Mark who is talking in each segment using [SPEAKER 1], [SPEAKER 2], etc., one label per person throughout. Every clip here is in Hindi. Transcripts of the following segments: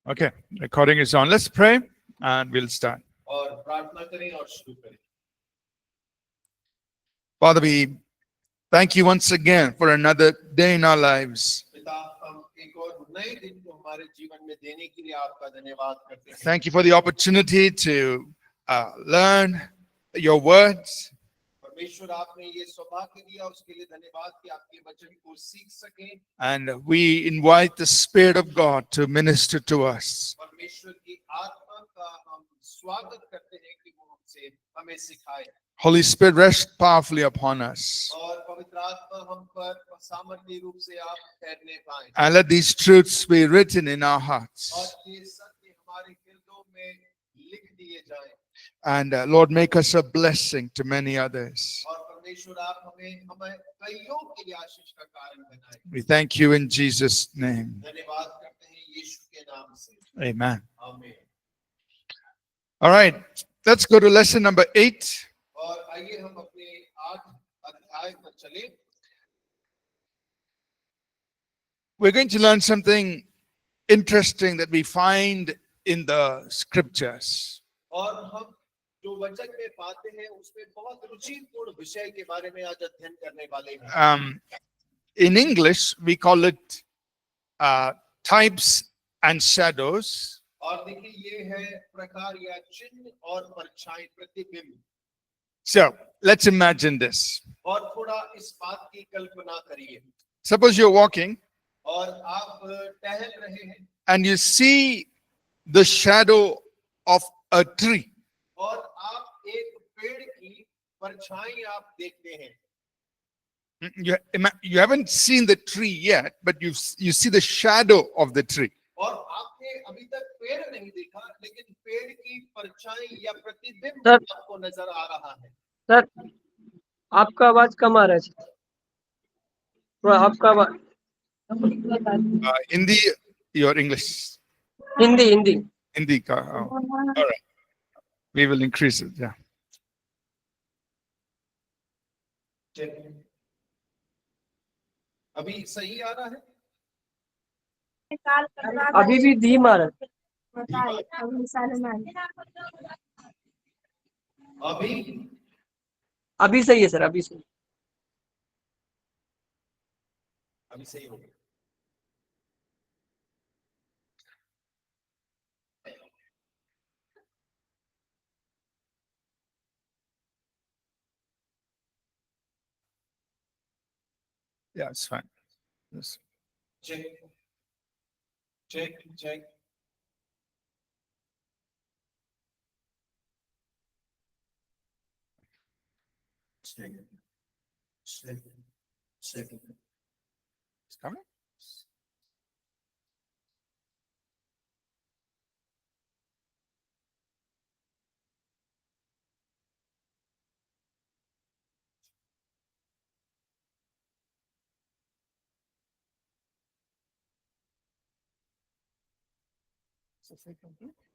[SPEAKER 1] Okay, recording is on. Let's pray and we'll start.
[SPEAKER 2] और प्रार्थना करें और शुरू करें।
[SPEAKER 1] Father, we thank you once again for another day in our lives.
[SPEAKER 2] पिता, हम एक और नए दिन को हमारे जीवन में देने के लिए आपका धन्यवाद करते हैं।
[SPEAKER 1] Thank you for the opportunity to learn your words.
[SPEAKER 2] परमेश्वर, आपने ये सौभाग्य दिया, उसके लिए धन्यवाद कि आपके वचन को सीख सकें।
[SPEAKER 1] And we invite the Spirit of God to minister to us.
[SPEAKER 2] परमेश्वर की आत्मा का हम स्वागत करते हैं कि वो हमसे हमें सिखाए
[SPEAKER 1] Holy Spirit, rest powerfully upon us.
[SPEAKER 2] और पवित्र आत्मा हम पर सामर्थ्य रूप से आप ठहरने पाएं
[SPEAKER 1] And let these truths be written in our
[SPEAKER 2] और
[SPEAKER 1] hearts.
[SPEAKER 2] ये सत्य हमारे हृदयों में लिख दिए जाएं
[SPEAKER 1] And Lord, make us a blessing to many others.
[SPEAKER 2] और परमेश्वर आप हमें हमें कईयों के लिए आशीष का कारण बनाएं।
[SPEAKER 1] We thank you in Jesus' name.
[SPEAKER 2] धन्यवाद करते हैं यीशु के नाम से,
[SPEAKER 1] Amen.
[SPEAKER 2] आमीन।
[SPEAKER 1] All right, let's go to lesson number 8.
[SPEAKER 2] और आइए हम अपने 8 अध्याय पर चलें।
[SPEAKER 1] We're going to learn something interesting that we find in the scriptures.
[SPEAKER 2] और हम जो वचन में पाते हैं उसमें बहुत रुचिपूर्ण विषय के बारे में आज अध्ययन करने वाले हैं।
[SPEAKER 1] In English, we call it types and shadows.
[SPEAKER 2] और देखिए ये है प्रकार या चिन्ह और परछाई, प्रतिबिंब।
[SPEAKER 1] So let's imagine this.
[SPEAKER 2] और थोड़ा इस बात की कल्पना करिए।
[SPEAKER 1] Suppose you're walking
[SPEAKER 2] और आप टहल रहे हैं
[SPEAKER 1] and you see the shadow of a tree.
[SPEAKER 2] और आप एक पेड़ की परछाई आप देखते हैं।
[SPEAKER 1] You haven't seen the tree yet, but you see the shadow of the tree.
[SPEAKER 2] और आपने अभी तक पेड़ नहीं देखा, लेकिन पेड़ की परछाई या प्रतिबिंब
[SPEAKER 3] सर।
[SPEAKER 2] आपको नजर आ रहा है।
[SPEAKER 3] सर, आपका आवाज कम आ रहा है। थोड़ा आपका आवाज
[SPEAKER 1] Hindi, your English.
[SPEAKER 3] Hindi Hindi
[SPEAKER 1] Hindi ka. Oh. All right. We will increase it. Yeah.
[SPEAKER 2] अभी सही आ रहा है?
[SPEAKER 3] अभी भी धीम आ रहा है।
[SPEAKER 2] अभी
[SPEAKER 3] अभी सही है सर, अभी सही।
[SPEAKER 2] अभी सही हो गया।
[SPEAKER 1] Yeah, it's fine. Yes.
[SPEAKER 2] Check check check. Check check check.
[SPEAKER 1] It's coming.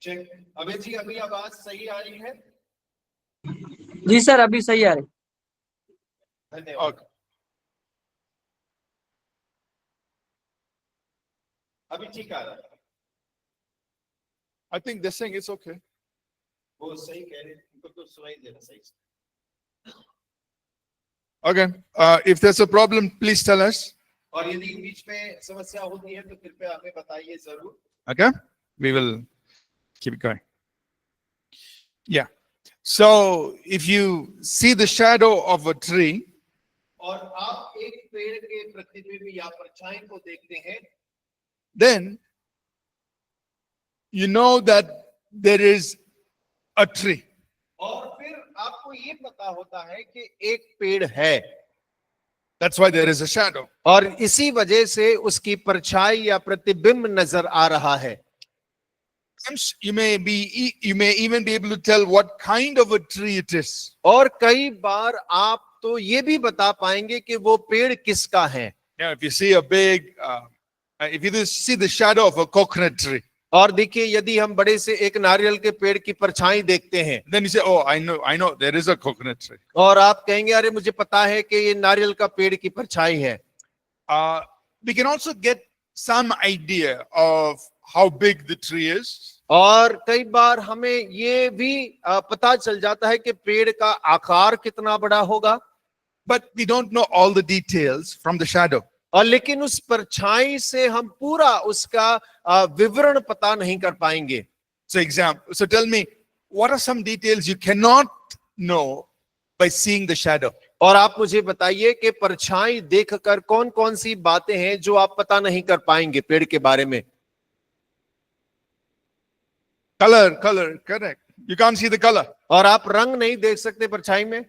[SPEAKER 2] Check. अबे जी, अभी आवाज सही आ रही है?
[SPEAKER 3] जी सर, अभी सही आ रही।
[SPEAKER 2] धन्यवाद।
[SPEAKER 1] Okay.
[SPEAKER 2] अभी ठीक आ रहा है।
[SPEAKER 1] I think this thing is okay.
[SPEAKER 2] वो सही कह रहे हैं, उनको तो सुनाई दे रहा सही से।
[SPEAKER 1] Okay. If there's a problem, please tell us.
[SPEAKER 2] और यदि बीच में समस्या होती है तो कृपया हमें बताइए जरूर।
[SPEAKER 1] Okay. We will keep it going. Yeah. So if you see the shadow of a tree,
[SPEAKER 2] और आप एक पेड़ के प्रतिबिंब या परछाई को देखते हैं,
[SPEAKER 1] then you know that there is a tree.
[SPEAKER 2] और फिर आपको ये पता होता है कि एक पेड़ है
[SPEAKER 1] That's why there is a shadow.
[SPEAKER 2] और इसी वजह से उसकी परछाई या प्रतिबिंब नजर आ रहा है।
[SPEAKER 1] You may even be able to tell what kind of a tree it is.
[SPEAKER 2] और कई बार आप तो ये भी बता पाएंगे कि वो पेड़ किसका है।
[SPEAKER 1] Yeah, if you see a big, if you see the shadow of a coconut tree,
[SPEAKER 2] और देखिए, यदि हम बड़े से एक नारियल के पेड़ की परछाई देखते हैं,
[SPEAKER 1] then you say, oh, I know, there is a coconut tree.
[SPEAKER 2] और आप कहेंगे अरे मुझे पता है कि ये नारियल का पेड़ की परछाई है।
[SPEAKER 1] We can also get some idea of how big the tree is.
[SPEAKER 2] और कई बार हमें ये भी पता चल जाता है कि पेड़ का आकार कितना बड़ा होगा,
[SPEAKER 1] But we don't know all the details from the shadow.
[SPEAKER 2] और लेकिन उस परछाई से हम पूरा उसका विवरण पता नहीं कर पाएंगे.
[SPEAKER 1] So tell me, what are some details you cannot know by seeing the shadow?
[SPEAKER 2] और आप मुझे बताइए कि परछाई देखकर कौन कौन सी बातें हैं जो आप पता नहीं कर पाएंगे पेड़ के बारे में.
[SPEAKER 1] Color, correct. You can't see the color.
[SPEAKER 2] और आप रंग नहीं देख सकते परछाई में.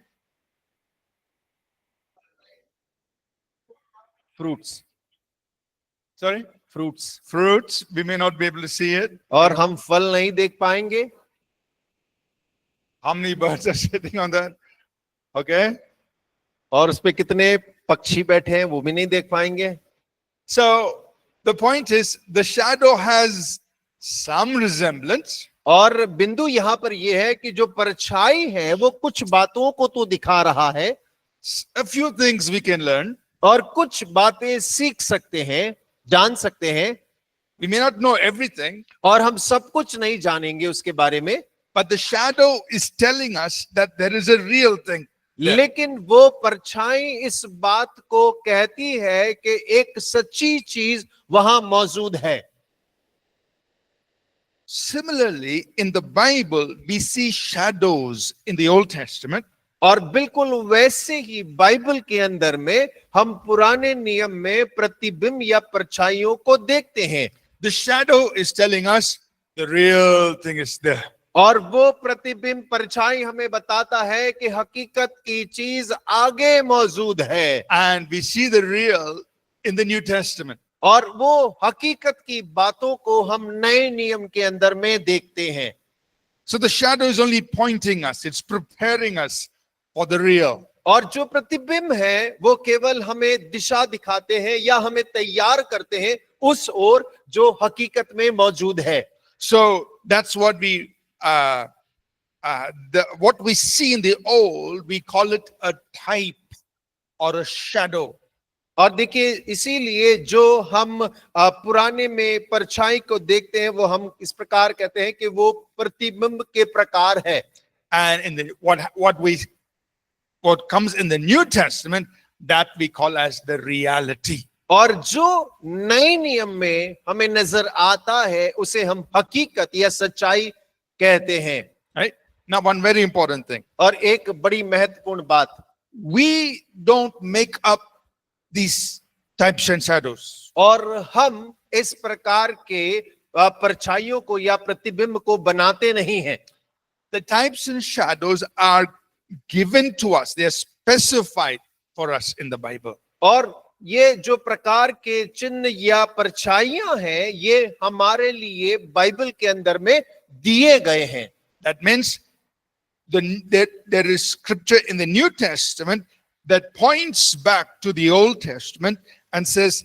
[SPEAKER 2] Fruits,
[SPEAKER 1] Sorry?
[SPEAKER 2] Fruits,
[SPEAKER 1] Fruits, we may not be able to see it.
[SPEAKER 2] और हम फल नहीं देख पाएंगे.
[SPEAKER 1] How many birds are sitting on that? Okay.
[SPEAKER 2] और उस पे कितने पक्षी बैठे हैं वो भी नहीं देख पाएंगे.
[SPEAKER 1] So the point is, the shadow has some resemblance.
[SPEAKER 2] और बिंदु यहां पर यह है कि जो परछाई है वो कुछ बातों को तो दिखा रहा है,
[SPEAKER 1] A few things we can learn.
[SPEAKER 2] और कुछ बातें सीख सकते हैं, जान सकते हैं.
[SPEAKER 1] We may not know everything,
[SPEAKER 2] और हम सब कुछ नहीं जानेंगे उसके बारे में,
[SPEAKER 1] but the shadow is telling us that there is a real thing.
[SPEAKER 2] लेकिन वो परछाई इस बात को कहती है कि एक सच्ची चीज वहां मौजूद है.
[SPEAKER 1] Similarly, in the Bible, we see shadows in the Old Testament.
[SPEAKER 2] और बिल्कुल वैसे ही बाइबल के अंदर में हम पुराने नियम में प्रतिबिंब या परछाइयों को देखते हैं.
[SPEAKER 1] The shadow is telling us the real thing is there.
[SPEAKER 2] और वो प्रतिबिंब परछाई हमें बताता है कि हकीकत की चीज आगे मौजूद है.
[SPEAKER 1] And we see the real in the New Testament.
[SPEAKER 2] और वो हकीकत की बातों को हम नए नियम के अंदर में देखते हैं.
[SPEAKER 1] So the shadow is only pointing us, it's preparing us for the real.
[SPEAKER 2] और जो प्रतिबिंब है वो केवल हमें दिशा दिखाते हैं या हमें तैयार करते हैं उस ओर जो हकीकत में मौजूद है.
[SPEAKER 1] So that's what what we see in the old, we call it a type or a shadow.
[SPEAKER 2] और देखिए, इसीलिए जो हम पुराने में परछाई को देखते हैं वो हम इस प्रकार कहते हैं कि वो प्रतिबिंब के प्रकार है.
[SPEAKER 1] And in the what comes in the New Testament, that we call as the reality.
[SPEAKER 2] और जो नए नियम में हमें नजर आता है उसे हम हकीकत या सच्चाई कहते हैं.
[SPEAKER 1] Right? Now, one very important thing.
[SPEAKER 2] और एक बड़ी महत्वपूर्ण बात,
[SPEAKER 1] We don't make up these types and shadows.
[SPEAKER 2] और हम इस प्रकार के परछाइयों को या प्रतिबिंब को बनाते नहीं हैं.
[SPEAKER 1] The types and shadows are given to us. They are specified for us in the Bible.
[SPEAKER 2] और ये जो प्रकार के चिन्ह या परछाइयां हैं ये हमारे लिए बाइबल के अंदर में दिए गए हैं.
[SPEAKER 1] That means there is scripture in the New Testament that points back to the Old Testament and says,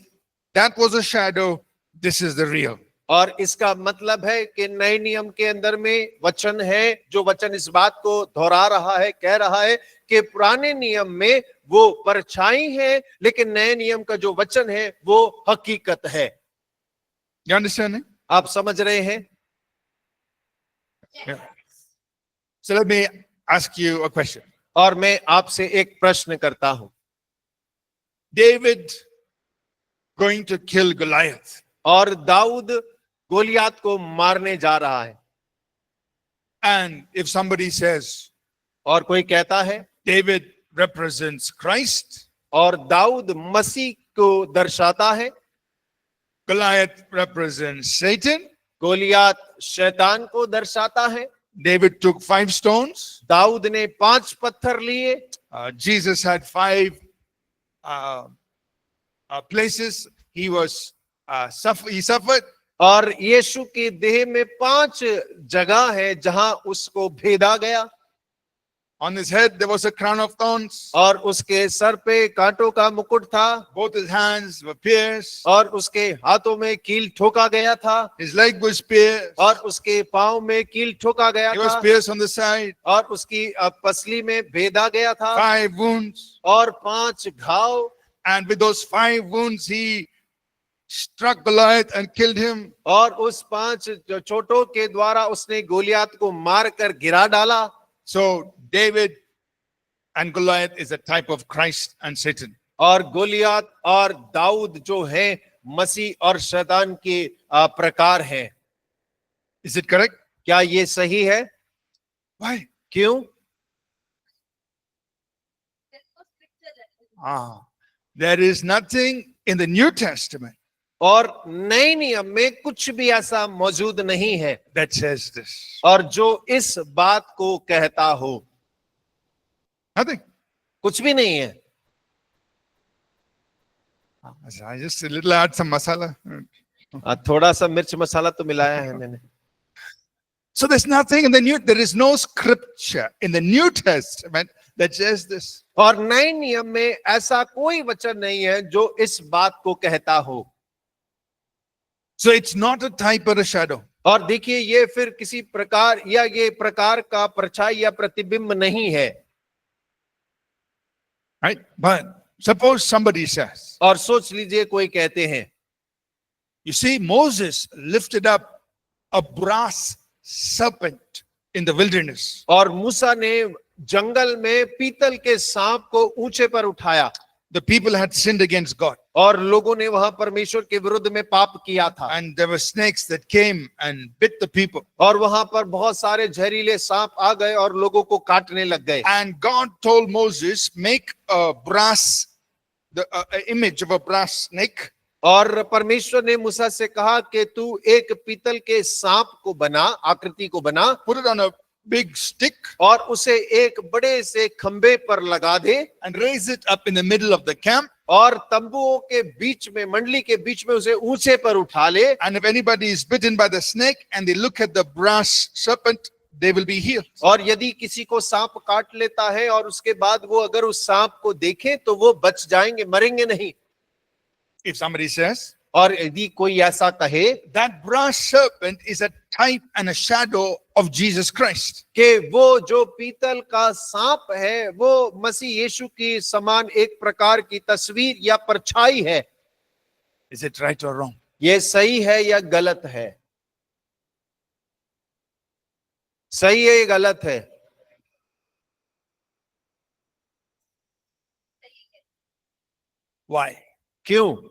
[SPEAKER 1] that was a shadow, this is the real.
[SPEAKER 2] और इसका मतलब है कि नए नियम के अंदर में वचन है जो वचन इस बात को दोहरा रहा है, कह रहा है कि पुराने नियम में वो परछाई है लेकिन नए नियम का जो वचन है वो हकीकत है.
[SPEAKER 1] You understand?
[SPEAKER 2] आप समझ रहे हैं?
[SPEAKER 1] Yeah. So let me ask you a question.
[SPEAKER 2] और मैं आपसे एक प्रश्न करता हूं.
[SPEAKER 1] David going to kill Goliath.
[SPEAKER 2] और दाऊद गोलियात को मारने जा रहा है.
[SPEAKER 1] And if somebody says,
[SPEAKER 2] और कोई कहता है
[SPEAKER 1] David represents Christ,
[SPEAKER 2] और दाऊद मसीह को दर्शाता है,
[SPEAKER 1] Goliath represents Satan,
[SPEAKER 2] गोलियात शैतान को दर्शाता है,
[SPEAKER 1] David took 5 stones,
[SPEAKER 2] दाऊद ने 5 पत्थर लिए,
[SPEAKER 1] Jesus had 5 places he suffered,
[SPEAKER 2] और यीशु की देह में 5 जगह है जहां उसको भेदा गया.
[SPEAKER 1] on his head there was a crown of thorns,
[SPEAKER 2] और उसके सर पे कांटों का मुकुट था,
[SPEAKER 1] both his hands were pierced,
[SPEAKER 2] और उसके हाथों में कील ठोका गया था,
[SPEAKER 1] his leg was pierced,
[SPEAKER 2] और उसके पांव में कील ठोका गया
[SPEAKER 1] he was
[SPEAKER 2] था,
[SPEAKER 1] pierced on the side,
[SPEAKER 2] और उसकी पसली में भेदा गया था,
[SPEAKER 1] 5 wounds,
[SPEAKER 2] और 5 घाव.
[SPEAKER 1] and with those 5 wounds he struck Goliath and killed him.
[SPEAKER 2] और उस 5 चोटों के द्वारा उसने गोलियात को मारकर गिरा डाला।
[SPEAKER 1] So David and Goliath is a type of Christ and Satan.
[SPEAKER 2] और गोलियात और दाऊद जो है मसीह और शैतान के प्रकार हैं।
[SPEAKER 1] Is it correct?
[SPEAKER 2] क्या ये सही है?
[SPEAKER 1] Why?
[SPEAKER 2] क्यों?
[SPEAKER 1] There is nothing in the New Testament
[SPEAKER 2] और नए नियम में कुछ भी ऐसा मौजूद नहीं है
[SPEAKER 1] that says this.
[SPEAKER 2] और जो इस बात को कहता हो।
[SPEAKER 1] Nothing.
[SPEAKER 2] कुछ भी नहीं है।
[SPEAKER 1] I just a little add some masala.
[SPEAKER 2] थोड़ा सा मिर्च मसाला तो मिलाया है मैंने।
[SPEAKER 1] So there's nothing in the New, there is no scripture in the New Testament that says this.
[SPEAKER 2] और नए नियम में ऐसा कोई वचन नहीं है जो इस बात को कहता हो।
[SPEAKER 1] So it's not a type or a shadow.
[SPEAKER 2] और देखिए ये फिर किसी प्रकार या ये प्रकार का परछाई या प्रतिबिंब नहीं है।
[SPEAKER 1] Right? But suppose somebody says,
[SPEAKER 2] और सोच लीजिए कोई कहते हैं,
[SPEAKER 1] you see, Moses lifted up a brass serpent in the wilderness.
[SPEAKER 2] और मूसा ने जंगल में पीतल के सांप को ऊंचे पर उठाया।
[SPEAKER 1] The people had sinned against God.
[SPEAKER 2] और लोगों ने वहां परमेश्वर के विरुद्ध में पाप किया था।
[SPEAKER 1] And there were snakes that came and bit the people.
[SPEAKER 2] और वहां पर बहुत सारे जहरीले सांप आ गए और लोगों को काटने लग गए।
[SPEAKER 1] And God told Moses, make a brass, the image of a brass snake.
[SPEAKER 2] और परमेश्वर ने मूसा से कहा कि तू एक पीतल के सांप को बना, आकृति को बना,
[SPEAKER 1] Put it on a big stick
[SPEAKER 2] और उसे एक बड़े से खंबे पर लगा दे
[SPEAKER 1] and raise it up in the middle of the camp.
[SPEAKER 2] और तंबुओं के बीच में, मंडली के बीच में उसे ऊंचे पर उठा ले।
[SPEAKER 1] And if anybody is bitten by the snake and they look at the brass serpent, they will be healed.
[SPEAKER 2] और यदि किसी को सांप काट लेता है और उसके बाद वो अगर उस सांप को देखे तो वो बच जाएंगे, मरेंगे नहीं।
[SPEAKER 1] If somebody says,
[SPEAKER 2] और यदि कोई ऐसा कहे
[SPEAKER 1] that brass serpent is a type and a shadow of Jesus Christ.
[SPEAKER 2] कि वो जो पीतल का सांप है वो मसीह यीशु की समान एक प्रकार की तस्वीर या परछाई है,
[SPEAKER 1] Is it right or wrong?
[SPEAKER 2] ये सही है या गलत है? सही है या गलत है?
[SPEAKER 1] Why?
[SPEAKER 2] क्यों?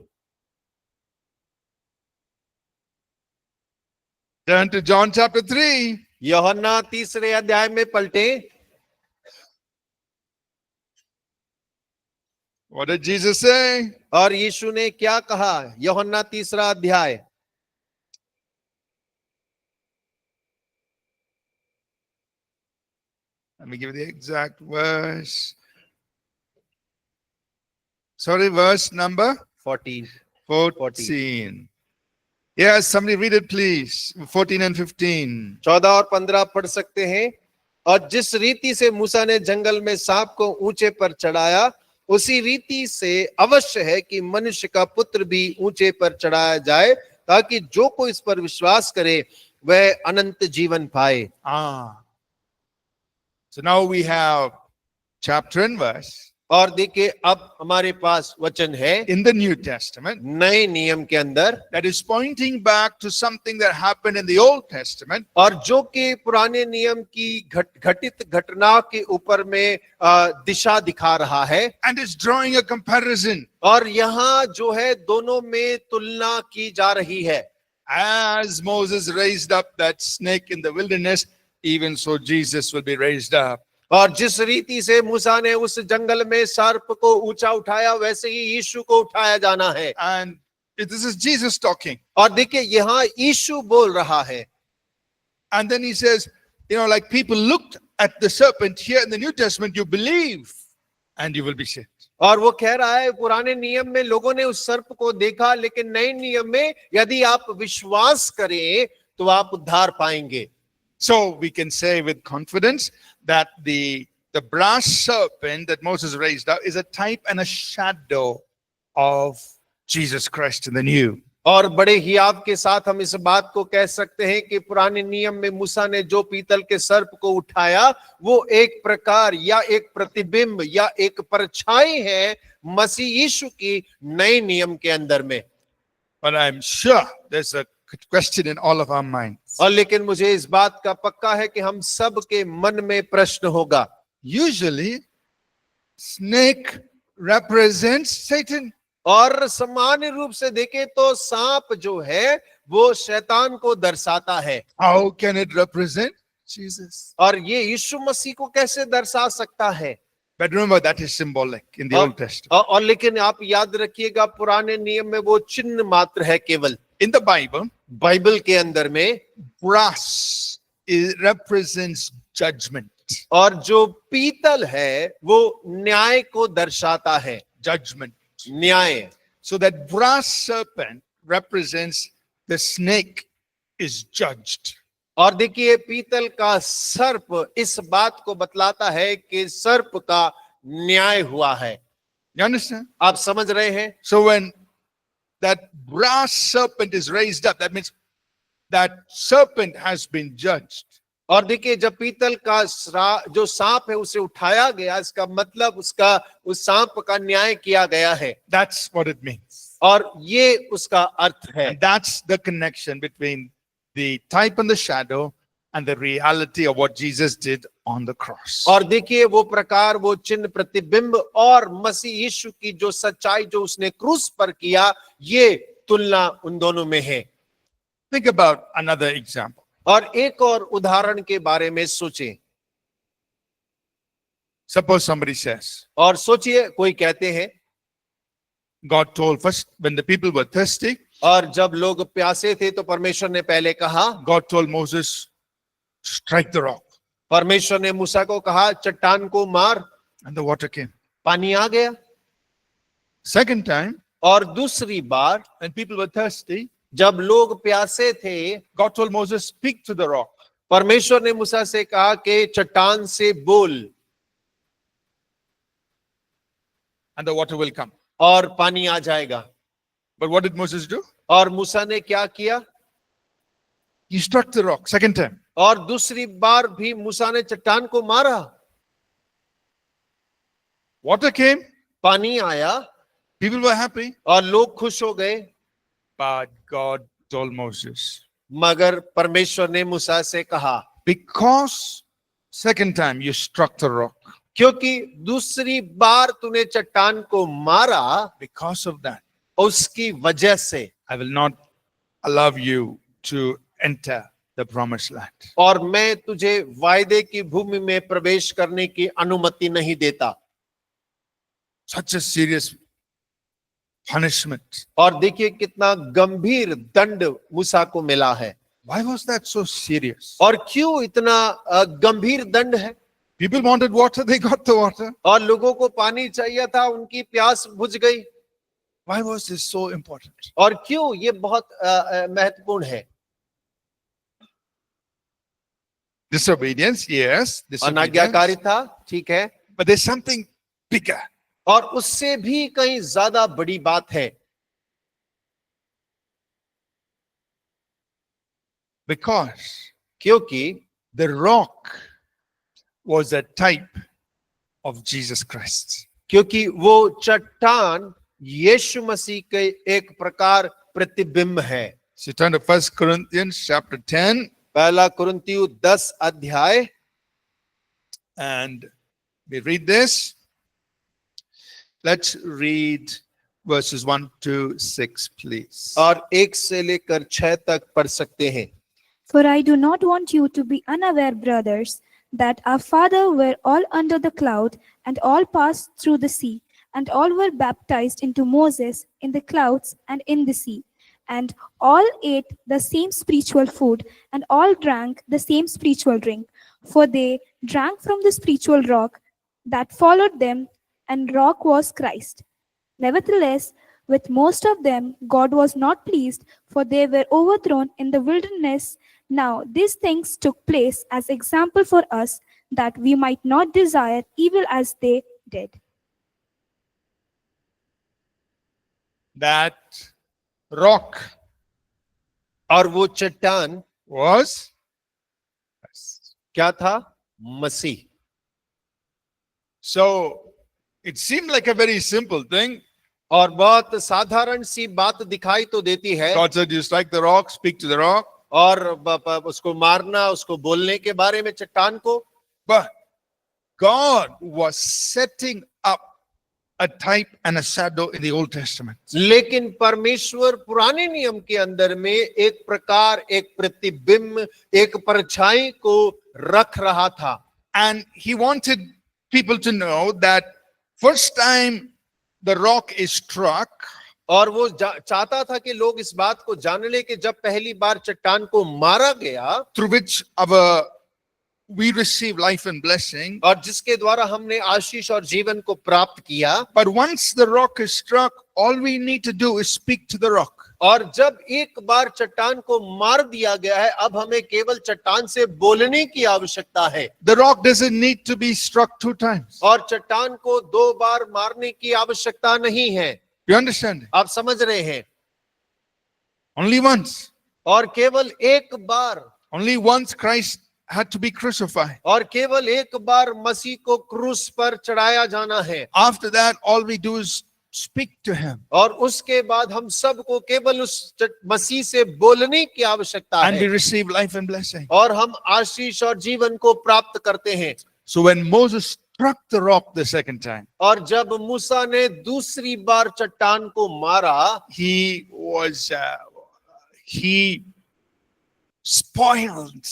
[SPEAKER 1] Turn to John chapter 3.
[SPEAKER 2] यूहन्ना 3 अध्याय में पलटे।
[SPEAKER 1] What did Jesus say?
[SPEAKER 2] और यीशु ने क्या कहा? यूहन्ना 3 अध्याय।
[SPEAKER 1] Let me give you the exact verse. Sorry, verse number
[SPEAKER 2] 14।
[SPEAKER 1] 14. Yes, somebody read it, please. 14 and 15.
[SPEAKER 2] 14 और 15 पढ़ सकते हैं। और जिस रीति से मूसा ने जंगल में सांप को ऊंचे पर चढ़ाया, उसी रीति से अवश्य है कि मनुष्य का पुत्र भी ऊंचे पर चढ़ाया जाए, ताकि जो कोई इस पर विश्वास करे वह अनंत जीवन पाए।
[SPEAKER 1] So now we have chapter and verse
[SPEAKER 2] और देखिए अब हमारे पास वचन है
[SPEAKER 1] in the New Testament
[SPEAKER 2] नए नियम के अंदर,
[SPEAKER 1] that is pointing back to something that happened in the Old Testament.
[SPEAKER 2] और जो कि पुराने नियम की घटित घटना के ऊपर में दिशा दिखा रहा है,
[SPEAKER 1] And is drawing a comparison.
[SPEAKER 2] और यहाँ जो है दोनों में तुलना की जा रही है।
[SPEAKER 1] As Moses raised up that snake in the wilderness, even so Jesus will be raised up.
[SPEAKER 2] और जिस रीति से मूसा ने उस जंगल में सर्प को ऊंचा उठाया, वैसे ही यीशु को उठाया जाना है।
[SPEAKER 1] And this is Jesus talking.
[SPEAKER 2] और देखिए यहाँ यीशु बोल रहा है।
[SPEAKER 1] And then he says, like people looked at the serpent here in the New Testament, you believe and you will be saved.
[SPEAKER 2] और वो कह रहा है पुराने नियम में लोगों ने उस सर्प को देखा, लेकिन नए नियम में यदि आप विश्वास करें तो आप उद्धार पाएंगे।
[SPEAKER 1] So we can say with confidence that the brass serpent that Moses raised up is a type and a shadow of Jesus Christ in the new.
[SPEAKER 2] और बड़े हियाव के साथ हम इस बात को कह सकते हैं कि पुराने नियम में मूसा ने जो पीतल के सर्प को उठाया, वो एक प्रकार या एक प्रतिबिंब या एक परछाई है मसीह यीशु की नए नियम के अंदर में।
[SPEAKER 1] But I'm sure there's a question in all of our minds.
[SPEAKER 2] और लेकिन मुझे इस बात का पक्का है कि हम सब के मन में प्रश्न होगा।
[SPEAKER 1] Usually, snake represents Satan.
[SPEAKER 2] और सामान्य रूप से देखें तो सांप जो है वो शैतान को दर्शाता है।
[SPEAKER 1] How can it represent Jesus?
[SPEAKER 2] और ये यीशु मसीह को कैसे दर्शा सकता है?
[SPEAKER 1] But remember, that is symbolic in the Old Testament.
[SPEAKER 2] और लेकिन आप याद रखिएगा पुराने नियम में वो चिन्ह मात्र है केवल।
[SPEAKER 1] In the Bible,
[SPEAKER 2] बाइबल के अंदर में
[SPEAKER 1] brass represents judgment.
[SPEAKER 2] और जो पीतल है वो न्याय को दर्शाता है।
[SPEAKER 1] Judgment.
[SPEAKER 2] न्याय।
[SPEAKER 1] So that brass serpent represents the snake is judged.
[SPEAKER 2] और देखिए पीतल का सर्प इस बात को बतलाता है कि सर्प का न्याय हुआ है।
[SPEAKER 1] You understand?
[SPEAKER 2] आप समझ रहे हैं?
[SPEAKER 1] So when that brass serpent is raised up, that means that serpent has been judged.
[SPEAKER 2] और देखिए जब पीतल का जो सांप है उसे उठाया गया, इसका मतलब उसका उस सांप का न्याय किया गया है।
[SPEAKER 1] That's what it means.
[SPEAKER 2] और ये उसका अर्थ है।
[SPEAKER 1] And that's the connection between the type and the shadow and the reality of what Jesus did on the cross.
[SPEAKER 2] और देखिए वो प्रकार, वो चिन्ह, प्रतिबिंब और मसीह यीशु की जो सच्चाई जो उसने क्रूस पर किया, ये तुलना उन दोनों में है।
[SPEAKER 1] Think about another example.
[SPEAKER 2] और एक और उदाहरण के बारे में सोचें।
[SPEAKER 1] Suppose somebody says,
[SPEAKER 2] और सोचिए कोई कहते हैं,
[SPEAKER 1] God told first when the people were thirsty,
[SPEAKER 2] और जब लोग प्यासे थे तो परमेश्वर ने पहले कहा,
[SPEAKER 1] God told Moses, strike the rock,
[SPEAKER 2] परमेश्वर ने मूसा को कहा चट्टान को मार,
[SPEAKER 1] and the water came.
[SPEAKER 2] पानी आ गया।
[SPEAKER 1] Second time,
[SPEAKER 2] और दूसरी बार
[SPEAKER 1] when people were thirsty,
[SPEAKER 2] जब लोग प्यासे थे,
[SPEAKER 1] God told Moses, speak to the rock.
[SPEAKER 2] परमेश्वर ने मूसा से कहा कि चट्टान से बोल
[SPEAKER 1] And the water will come.
[SPEAKER 2] और पानी आ जाएगा।
[SPEAKER 1] But what did Moses do?
[SPEAKER 2] और मूसा ने क्या किया?
[SPEAKER 1] He struck the rock second time.
[SPEAKER 2] और दूसरी बार भी मूसा ने चट्टान को मारा,
[SPEAKER 1] Water came,
[SPEAKER 2] पानी आया
[SPEAKER 1] people were happy.
[SPEAKER 2] और लोग खुश हो गए।
[SPEAKER 1] But God told Moses,
[SPEAKER 2] मगर परमेश्वर ने मूसा से कहा,
[SPEAKER 1] because second time you struck the rock,
[SPEAKER 2] क्योंकि दूसरी बार तूने चट्टान को मारा,
[SPEAKER 1] because of that,
[SPEAKER 2] उसकी वजह से
[SPEAKER 1] I will not allow you to enter the promised land.
[SPEAKER 2] और मैं तुझे वायदे की भूमि में प्रवेश करने की अनुमति नहीं देता।
[SPEAKER 1] Such a serious punishment.
[SPEAKER 2] और देखिए कितना गंभीर दंड मूसा को मिला है।
[SPEAKER 1] Why was that so serious?
[SPEAKER 2] और क्यों इतना गंभीर दंड है?
[SPEAKER 1] People wanted water, they got the water.
[SPEAKER 2] और लोगों को पानी चाहिए था, उनकी प्यास बुझ गई।
[SPEAKER 1] Why was this so important?
[SPEAKER 2] और क्यों ये बहुत महत्वपूर्ण है?
[SPEAKER 1] Disobedience, yes.
[SPEAKER 2] अनाज्ञाकारी
[SPEAKER 1] Disobedience.
[SPEAKER 2] था, ठीक है,
[SPEAKER 1] But there's something bigger.
[SPEAKER 2] और उससे भी कहीं ज्यादा बड़ी बात है।
[SPEAKER 1] Because
[SPEAKER 2] क्योंकि
[SPEAKER 1] the rock was a type of Jesus Christ.
[SPEAKER 2] क्योंकि वो चट्टान यीशु मसीह के एक प्रकार प्रतिबिंब है।
[SPEAKER 1] So turn to 1 Corinthians chapter 10
[SPEAKER 2] पहला कुरिन्थियों 10 अध्याय,
[SPEAKER 1] and we read this. Let's read verses 1 to 6, please.
[SPEAKER 2] और 1 से लेकर 6 तक पढ़ सकते हैं।
[SPEAKER 4] For I do not want you to be unaware, brothers, that our father were all under the cloud, and all passed through the sea, and all were baptized into Moses in the clouds and in the sea, and all ate the same spiritual food, and all drank the same spiritual drink, for they drank from the spiritual rock that followed them, and rock was Christ. Nevertheless, with most of them God was not pleased, for they were overthrown in the wilderness. Now these things took place as example for us, that we might not desire evil as they did.
[SPEAKER 1] That rock
[SPEAKER 2] और वो चट्टान
[SPEAKER 1] was
[SPEAKER 2] क्या था? मसीह।
[SPEAKER 1] so it seemed like a very simple thing.
[SPEAKER 2] और बहुत साधारण सी बात दिखाई तो देती है
[SPEAKER 1] God said, you strike the rock, speak to the rock.
[SPEAKER 2] और उसको मारना, उसको बोलने के बारे में चट्टान को,
[SPEAKER 1] But God was setting up a type and a shadow in the Old Testament.
[SPEAKER 2] लेकिन परमेश्वर पुराने नियम के अंदर में एक प्रकार, एक प्रतिबिंब, एक परछाई को रख रहा था.
[SPEAKER 1] And he wanted people to know that first time the rock is struck,
[SPEAKER 2] और वो चाहता था कि लोग इस बात को जान ले कि जब पहली बार चट्टान को मारा गया,
[SPEAKER 1] through which we receive life and blessing.
[SPEAKER 2] और जिसके द्वारा हमने आशीष और जीवन को प्राप्त किया.
[SPEAKER 1] But once the rock is struck, all we need to do is speak to the rock.
[SPEAKER 2] और जब एक बार चट्टान को मार दिया गया है, अब हमें केवल चट्टान से बोलने की आवश्यकता है.
[SPEAKER 1] The rock doesn't need to be struck 2 times.
[SPEAKER 2] और चट्टान को 2 बार मारने की आवश्यकता नहीं है.
[SPEAKER 1] You understand?
[SPEAKER 2] आप समझ रहे हैं?
[SPEAKER 1] Only once.
[SPEAKER 2] और केवल एक बार,
[SPEAKER 1] Only once Christ had to be crucified.
[SPEAKER 2] और केवल एक बार मसीह को क्रूस पर चढ़ाया जाना है.
[SPEAKER 1] After that, all we do is speak to him.
[SPEAKER 2] और उसके बाद हम सबको केवल उस मसीह से बोलने की आवश्यकता
[SPEAKER 1] And we
[SPEAKER 2] है,
[SPEAKER 1] receive life and blessing.
[SPEAKER 2] और हम आशीष और जीवन को प्राप्त करते हैं.
[SPEAKER 1] So when Moses struck the rock the second time,
[SPEAKER 2] और जब मूसा ने दूसरी बार चट्टान को मारा,
[SPEAKER 1] he spoiled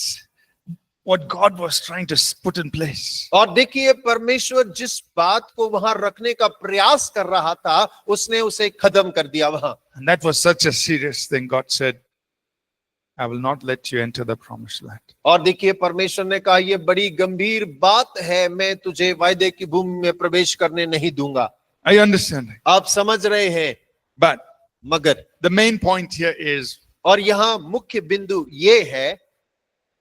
[SPEAKER 1] what God was trying to put in place.
[SPEAKER 2] और देखिए परमेश्वर जिस बात को वहां रखने का प्रयास कर रहा था, उसने उसे खत्म कर दिया वहां.
[SPEAKER 1] And that was such a serious thing. God said, I will not let you enter the promised land.
[SPEAKER 2] और देखिए परमेश्वर ने कहा, ये बड़ी गंभीर बात है, मैं तुझे वायदे की भूमि में प्रवेश करने नहीं दूंगा.
[SPEAKER 1] I understand.
[SPEAKER 2] आप समझ रहे हैं?
[SPEAKER 1] But
[SPEAKER 2] मगर
[SPEAKER 1] the main point here is
[SPEAKER 2] और यहाँ मुख्य बिंदु ये है,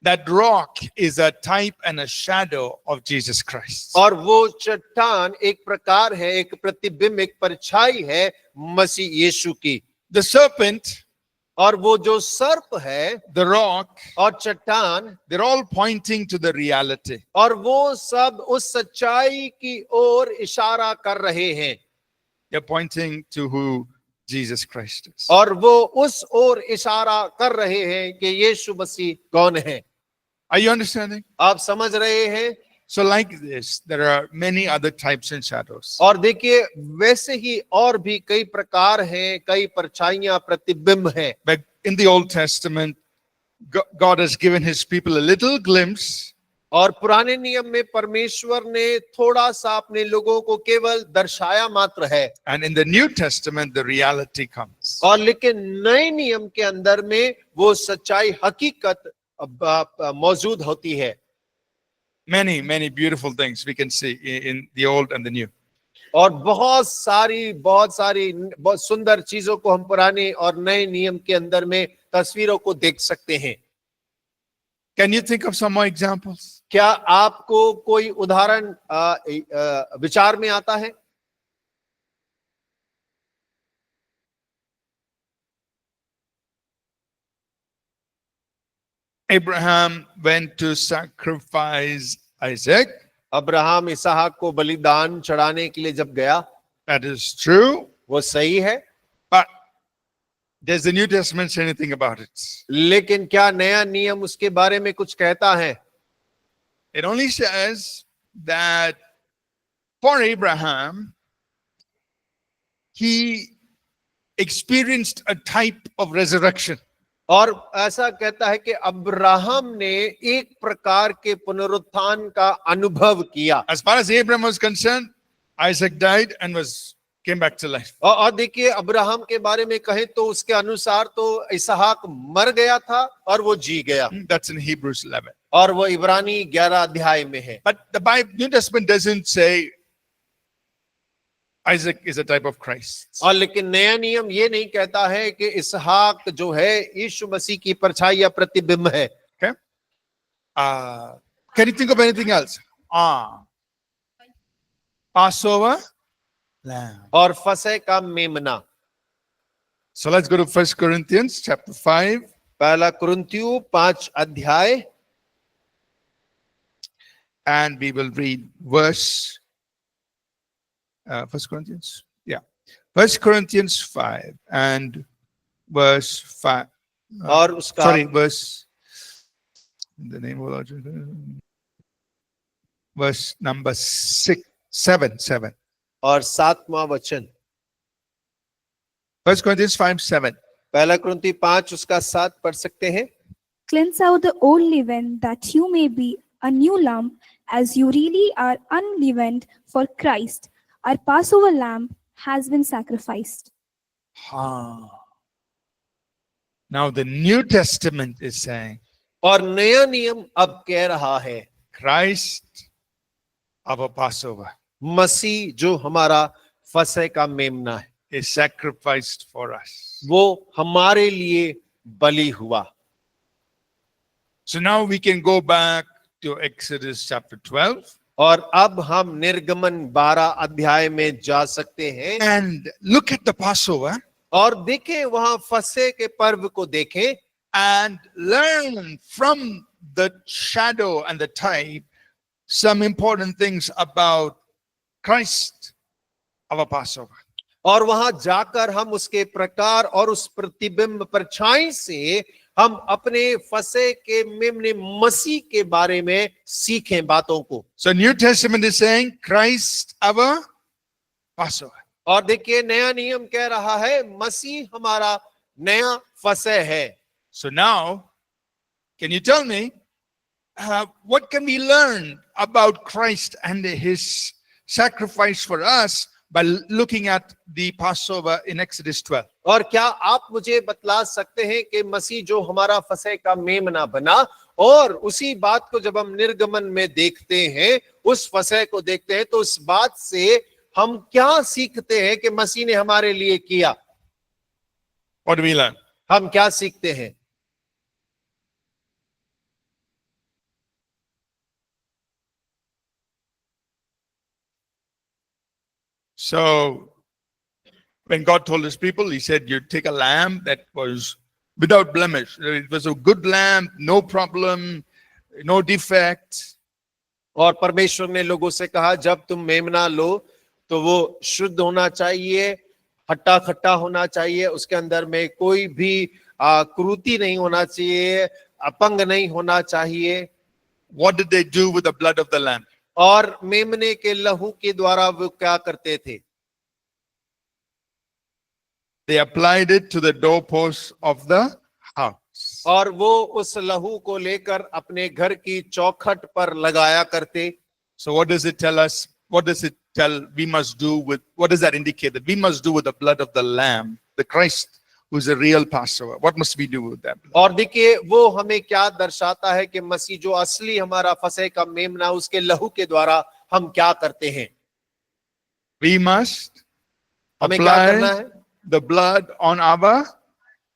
[SPEAKER 1] that rock is a type and a shadow of Jesus Christ.
[SPEAKER 2] और वो चट्टान एक प्रकार है, एक प्रतिबिंब, एक परछाई है मसीह यीशु की.
[SPEAKER 1] The serpent,
[SPEAKER 2] और वो जो सर्प है,
[SPEAKER 1] the rock,
[SPEAKER 2] और चट्टान,
[SPEAKER 1] they're all pointing to the reality.
[SPEAKER 2] और वो सब उस सच्चाई की ओर इशारा कर रहे हैं.
[SPEAKER 1] They're pointing to who Jesus Christ is.
[SPEAKER 2] और वो उस ओर इशारा कर रहे हैं कि यीशु मसीह कौन है.
[SPEAKER 1] Are you understanding?
[SPEAKER 2] आप समझ रहे हैं?
[SPEAKER 1] So like this, there are many other types and shadows.
[SPEAKER 2] और देखिए वैसे ही और भी कई प्रकार हैं, कई परछाइयां, प्रतिबिंब हैं.
[SPEAKER 1] But in the Old Testament, God has given his people a little glimpse.
[SPEAKER 2] और पुराने नियम में परमेश्वर ने थोड़ा सा अपने लोगों को केवल दर्शाया मात्र है.
[SPEAKER 1] And in the New Testament, the reality comes.
[SPEAKER 2] और लेकिन नए नियम के अंदर में वो सच्चाई, हकीकत मौजूद होती है.
[SPEAKER 1] Many beautiful things we can see in the Old and the New.
[SPEAKER 2] और बहुत सारी बहुत सुंदर चीजों को हम पुराने और नए नियम के अंदर में तस्वीरों को देख सकते हैं.
[SPEAKER 1] Can you think of some more examples?
[SPEAKER 2] क्या आपको कोई उदाहरण विचार में आता है?
[SPEAKER 1] Abraham went to sacrifice Isaac.
[SPEAKER 2] Abraham इसहाक को बलिदान चढ़ाने के लिए जब गया,
[SPEAKER 1] That is true.
[SPEAKER 2] वो सही है.
[SPEAKER 1] But does the New Testament say anything about it?
[SPEAKER 2] लेकिन क्या नया नियम उसके बारे में कुछ कहता है?
[SPEAKER 1] It only says that for Abraham, he experienced a type of resurrection.
[SPEAKER 2] और ऐसा कहता है कि अब्राहम ने एक प्रकार के पुनरुत्थान का अनुभव किया.
[SPEAKER 1] As far as Abraham was concerned, Isaac died and came back to life.
[SPEAKER 2] और देखिए अब्राहम के बारे में कहें तो उसके अनुसार तो इसहाक मर गया था और वो जी गया.
[SPEAKER 1] That's in Hebrews 11.
[SPEAKER 2] और वो इब्रानी 11 अध्याय में है.
[SPEAKER 1] But the New Testament doesn't say Isaac is a type of Christ.
[SPEAKER 2] और लेकिन नया नियम ये नहीं कहता है कि इसहाक जो है यीशु मसीह की परछाई या प्रतिबिंब है.
[SPEAKER 1] Okay. Can you think of anything else? Passover lamb.
[SPEAKER 2] और फसह का मेमना.
[SPEAKER 1] So let's go to 1 Corinthians chapter 5.
[SPEAKER 2] पहला कुरिन्थियों 5 अध्याय,
[SPEAKER 1] And we will read verse 1 1 Corinthians 5 and verse 5.
[SPEAKER 2] और उसका
[SPEAKER 1] Sorry, verse. In the name of Lord Jesus. Verse number 7.
[SPEAKER 2] और 7वां वचन
[SPEAKER 1] 1 Corinthians 5:7.
[SPEAKER 2] पहला कुरिन्ती 5 उसका 7 पढ़ सकते हैं।
[SPEAKER 4] Cleanse out the old leaven, that you may be a new lump, as you really are unleavened, for Christ, our Passover lamb, has been sacrificed.
[SPEAKER 1] Now the New Testament is saying,
[SPEAKER 2] और नया नियम अब कह रहा है
[SPEAKER 1] Christ, our Passover,
[SPEAKER 2] मसीह जो हमारा फसह का मेमना है,
[SPEAKER 1] is sacrificed for us.
[SPEAKER 2] वो हमारे लिए बलि हुआ।
[SPEAKER 1] So now we can go back to Exodus chapter 12
[SPEAKER 2] और अब हम निर्गमन 12 अध्याय में जा सकते हैं
[SPEAKER 1] and look at the Passover
[SPEAKER 2] और देखें, वहां फसह के पर्व को देखें
[SPEAKER 1] and learn from the shadow and the type some important things about Christ, our Passover.
[SPEAKER 2] और वहां जाकर हम उसके प्रकार और उस प्रतिबिंब परछाई से हम अपने फसह के मेमने मसीह के बारे में सीखें बातों को।
[SPEAKER 1] So New Testament is saying Christ, our Passover.
[SPEAKER 2] और देखिए, नया नियम कह रहा है मसीह हमारा नया फसह है।
[SPEAKER 1] So now, can you tell me what can we learn about Christ and his sacrifice for us by looking at the Passover in Exodus 12?
[SPEAKER 2] और क्या आप मुझे बतला सकते हैं कि मसीह जो हमारा फसह का मेमना बना, और उसी बात को जब हम निर्गमन में देखते हैं, उस फसह को देखते हैं, तो उस बात से हम क्या सीखते हैं कि मसीह ने हमारे लिए किया?
[SPEAKER 1] What do we learn?
[SPEAKER 2] हम क्या सीखते हैं?
[SPEAKER 1] So when God told his people, he said, you take a lamb that was without blemish. It was a good lamb, no problem, no defect.
[SPEAKER 2] और परमेश्वर ने लोगों से कहा, जब तुम मेमना लो तो वो शुद्ध होना चाहिए, खट्टा खट्टा होना चाहिए, उसके अंदर में कोई भी क्रूति नहीं होना चाहिए, अपंग नहीं होना चाहिए।
[SPEAKER 1] What did they do with the blood of the lamb?
[SPEAKER 2] और मेमने के लहू के द्वारा वो क्या करते थे?
[SPEAKER 1] They applied it to the doorposts of the house.
[SPEAKER 2] और वो उस लहू को लेकर अपने घर की चौखट पर लगाया करते।
[SPEAKER 1] So what does it tell us? What does it tell we must do with, what does that indicate that we must do with the blood of the lamb, the Christ who is a real Passover? What must we do with that blood?
[SPEAKER 2] और देखिए, वो हमें क्या दर्शाता है कि मसीह जो असली हमारा फसह का मेमना, उसके लहू के द्वारा हम क्या करते हैं?
[SPEAKER 1] We must
[SPEAKER 2] हमें क्या करना
[SPEAKER 1] apply
[SPEAKER 2] है?
[SPEAKER 1] the blood on our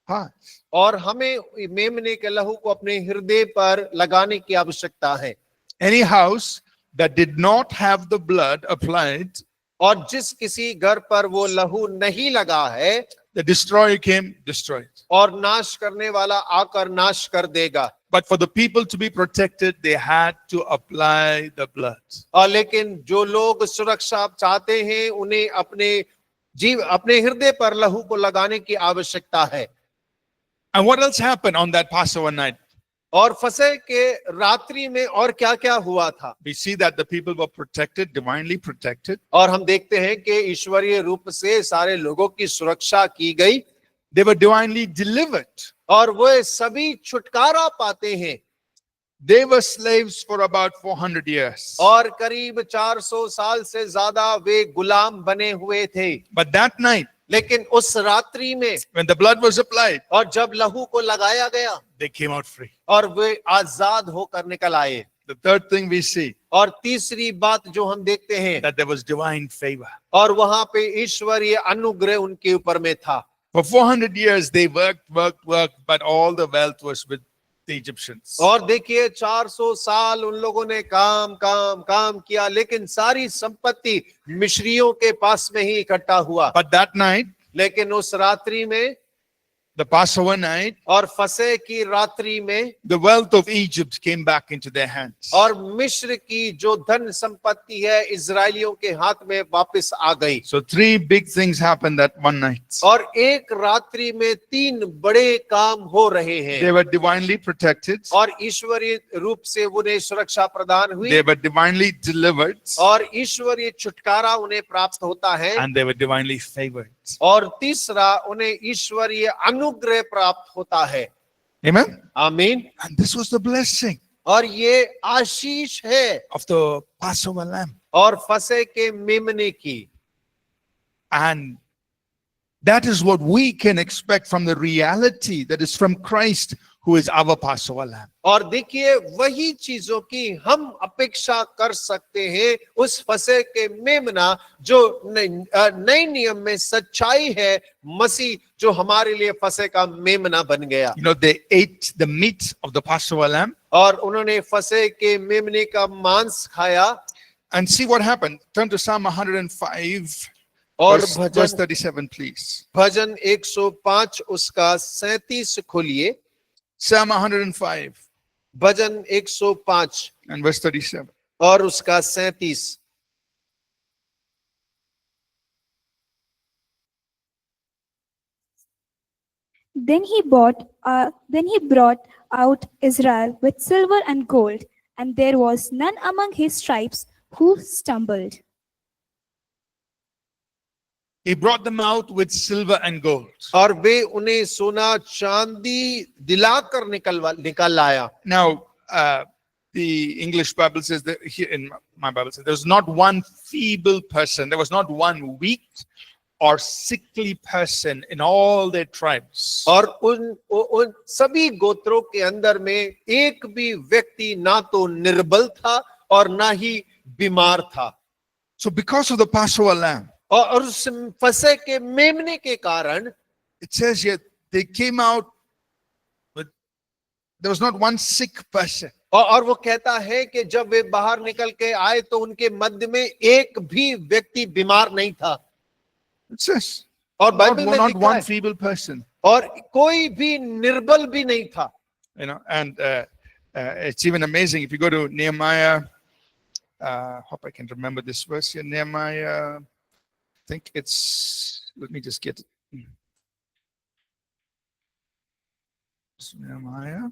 [SPEAKER 1] hearts.
[SPEAKER 2] और हमें मेमने के लहू को अपने हृदय पर लगाने की आवश्यकता है।
[SPEAKER 1] Any house that did not have the blood applied,
[SPEAKER 2] और जिस किसी घर पर वो लहू नहीं लगा है,
[SPEAKER 1] the destroyer came, destroyed.
[SPEAKER 2] और नाश करने वाला आकर नाश कर देगा।
[SPEAKER 1] But for the people to be protected, they had to apply the blood.
[SPEAKER 2] और लेकिन जो लोग सुरक्षा चाहते हैं, उन्हें अपने हृदय पर लहू को लगाने की आवश्यकता है।
[SPEAKER 1] And what else happened on that Passover night?
[SPEAKER 2] और फसह के रात्रि में और क्या क्या हुआ था?
[SPEAKER 1] We see that the people were protected, divinely protected.
[SPEAKER 2] और हम देखते हैं कि ईश्वरीय रूप से सारे लोगों की सुरक्षा की गई,
[SPEAKER 1] They were divinely delivered.
[SPEAKER 2] और वे सभी छुटकारा पाते हैं।
[SPEAKER 1] They were slaves for about 400 years.
[SPEAKER 2] और करीब 400 साल से ज्यादा वे गुलाम बने हुए थे।
[SPEAKER 1] But that night,
[SPEAKER 2] लेकिन उस रात्रि में,
[SPEAKER 1] when the blood was applied,
[SPEAKER 2] और जब लहू को लगाया गया,
[SPEAKER 1] they came out free.
[SPEAKER 2] और वे आजाद होकर निकल आए।
[SPEAKER 1] The third thing we see,
[SPEAKER 2] और तीसरी बात जो हम देखते हैं,
[SPEAKER 1] that there was divine favor.
[SPEAKER 2] और वहां पे ईश्वरीय अनुग्रह उनके ऊपर में था।
[SPEAKER 1] For 400 years, they worked, but all the wealth was with the Egyptians.
[SPEAKER 2] और देखिए, 400 साल उन लोगों ने काम किया, लेकिन सारी संपत्ति मिस्रियों के पास में ही इकट्ठा हुआ।
[SPEAKER 1] But that night,
[SPEAKER 2] लेकिन उस रात्रि में
[SPEAKER 1] the Passover night,
[SPEAKER 2] और फसह की रात्रि में
[SPEAKER 1] the wealth of Egypt came back into their hands.
[SPEAKER 2] और मिस्र की जो धन संपत्ति है इजरायलियों के हाथ में वापस आ गई।
[SPEAKER 1] So three big things happened that one night.
[SPEAKER 2] और एक रात्रि में 3 बड़े काम हो रहे हैं
[SPEAKER 1] They were divinely protected.
[SPEAKER 2] और ईश्वरीय रूप से उन्हें सुरक्षा प्रदान हुई
[SPEAKER 1] They were divinely delivered.
[SPEAKER 2] और ईश्वरीय छुटकारा उन्हें प्राप्त होता है
[SPEAKER 1] And they were divinely favored.
[SPEAKER 2] और तीसरा उन्हें ईश्वरीय अनुग्रह प्राप्त होता है।
[SPEAKER 1] Amen.
[SPEAKER 2] आमीन।
[SPEAKER 1] And this was the blessing
[SPEAKER 2] और ये आशीष है
[SPEAKER 1] of the Passover lamb.
[SPEAKER 2] और फसह के मेमने की।
[SPEAKER 1] And that is what we can expect from the reality that is from Christ, who is our Passover lamb.
[SPEAKER 2] और देखिए वही चीजों की हम अपेक्षा कर सकते हैं उस फसह के मेमना जो नए नियम में सच्चाई है, मसीह जो हमारे लिए फसह का मेमना बन गया।
[SPEAKER 1] You know, they ate the meat of the Passover lamb.
[SPEAKER 2] और उन्होंने फसह के मेमने का मांस खाया।
[SPEAKER 1] And see what happened. Turn to Psalm 105,
[SPEAKER 2] और
[SPEAKER 1] verse 37, please.
[SPEAKER 2] भजन 105 उसका 37 खोलिए।
[SPEAKER 1] Psalm 105
[SPEAKER 2] bhajan 105
[SPEAKER 1] and verse 37.
[SPEAKER 2] और उसका 37।
[SPEAKER 4] Then he brought out Israel with silver and gold, and there was none among his tribes who stumbled.
[SPEAKER 1] He brought them out with silver and gold.
[SPEAKER 2] और वे उन्हें सोना चांदी दिलाकर निकल लाया।
[SPEAKER 1] Now, the English Bible says that here in my Bible says there was not one feeble person, there was not one weak or sickly person in all their tribes.
[SPEAKER 2] और उन सभी गोत्रों के अंदर में एक भी व्यक्ति ना तो निर्बल था और ना ही बीमार था।
[SPEAKER 1] So because of the Passover lamb,
[SPEAKER 2] और उस फसह के मेमने के कारण
[SPEAKER 1] it says here they came out with, there was not one sick person.
[SPEAKER 2] और वो कहता है कि जब वे बाहर निकल के आए तो उनके मध्य में एक भी व्यक्ति बीमार नहीं था।
[SPEAKER 1] It says
[SPEAKER 2] और
[SPEAKER 1] not,
[SPEAKER 2] बाइबल में
[SPEAKER 1] not
[SPEAKER 2] लिखा
[SPEAKER 1] one
[SPEAKER 2] है
[SPEAKER 1] feeble person.
[SPEAKER 2] और कोई भी निर्बल भी नहीं था।
[SPEAKER 1] You know, and it's even amazing if you go to Nehemiah. Hope I can remember this verse here. Nehemiah, I think it's. Let me just get it. It's Nehemiah.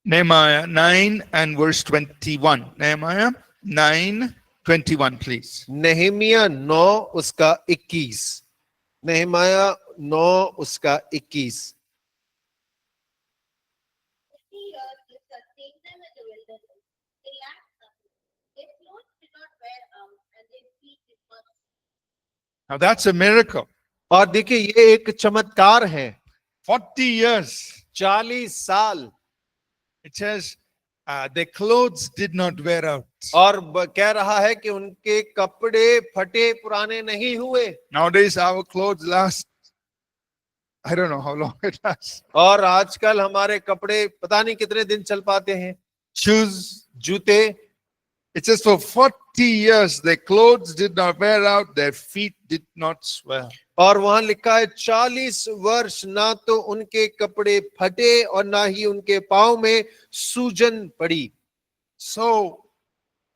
[SPEAKER 1] Nehemiah 9 and verse 21. Nehemiah 9:21, please.
[SPEAKER 2] Nehemiah 9 उसका 21। नहमिया 9 उसका 21।
[SPEAKER 1] Now that's a miracle.
[SPEAKER 2] और देखिए ये एक चमत्कार है।
[SPEAKER 1] 40 years.
[SPEAKER 2] 40 साल।
[SPEAKER 1] It says their clothes did not wear out.
[SPEAKER 2] और कह रहा है कि उनके कपड़े फटे पुराने नहीं हुए।
[SPEAKER 1] Nowadays our clothes last, I don't know how long it lasts.
[SPEAKER 2] और आजकल हमारे कपड़े पता नहीं कितने दिन चल पाते हैं।
[SPEAKER 1] Shoes.
[SPEAKER 2] जूते।
[SPEAKER 1] It says for 40 years their clothes did not wear out, their feet did not swell.
[SPEAKER 2] और वहां लिखा है 40 वर्ष ना तो उनके कपड़े फटे और ना ही उनके पांव में सूजन पड़ी।
[SPEAKER 1] So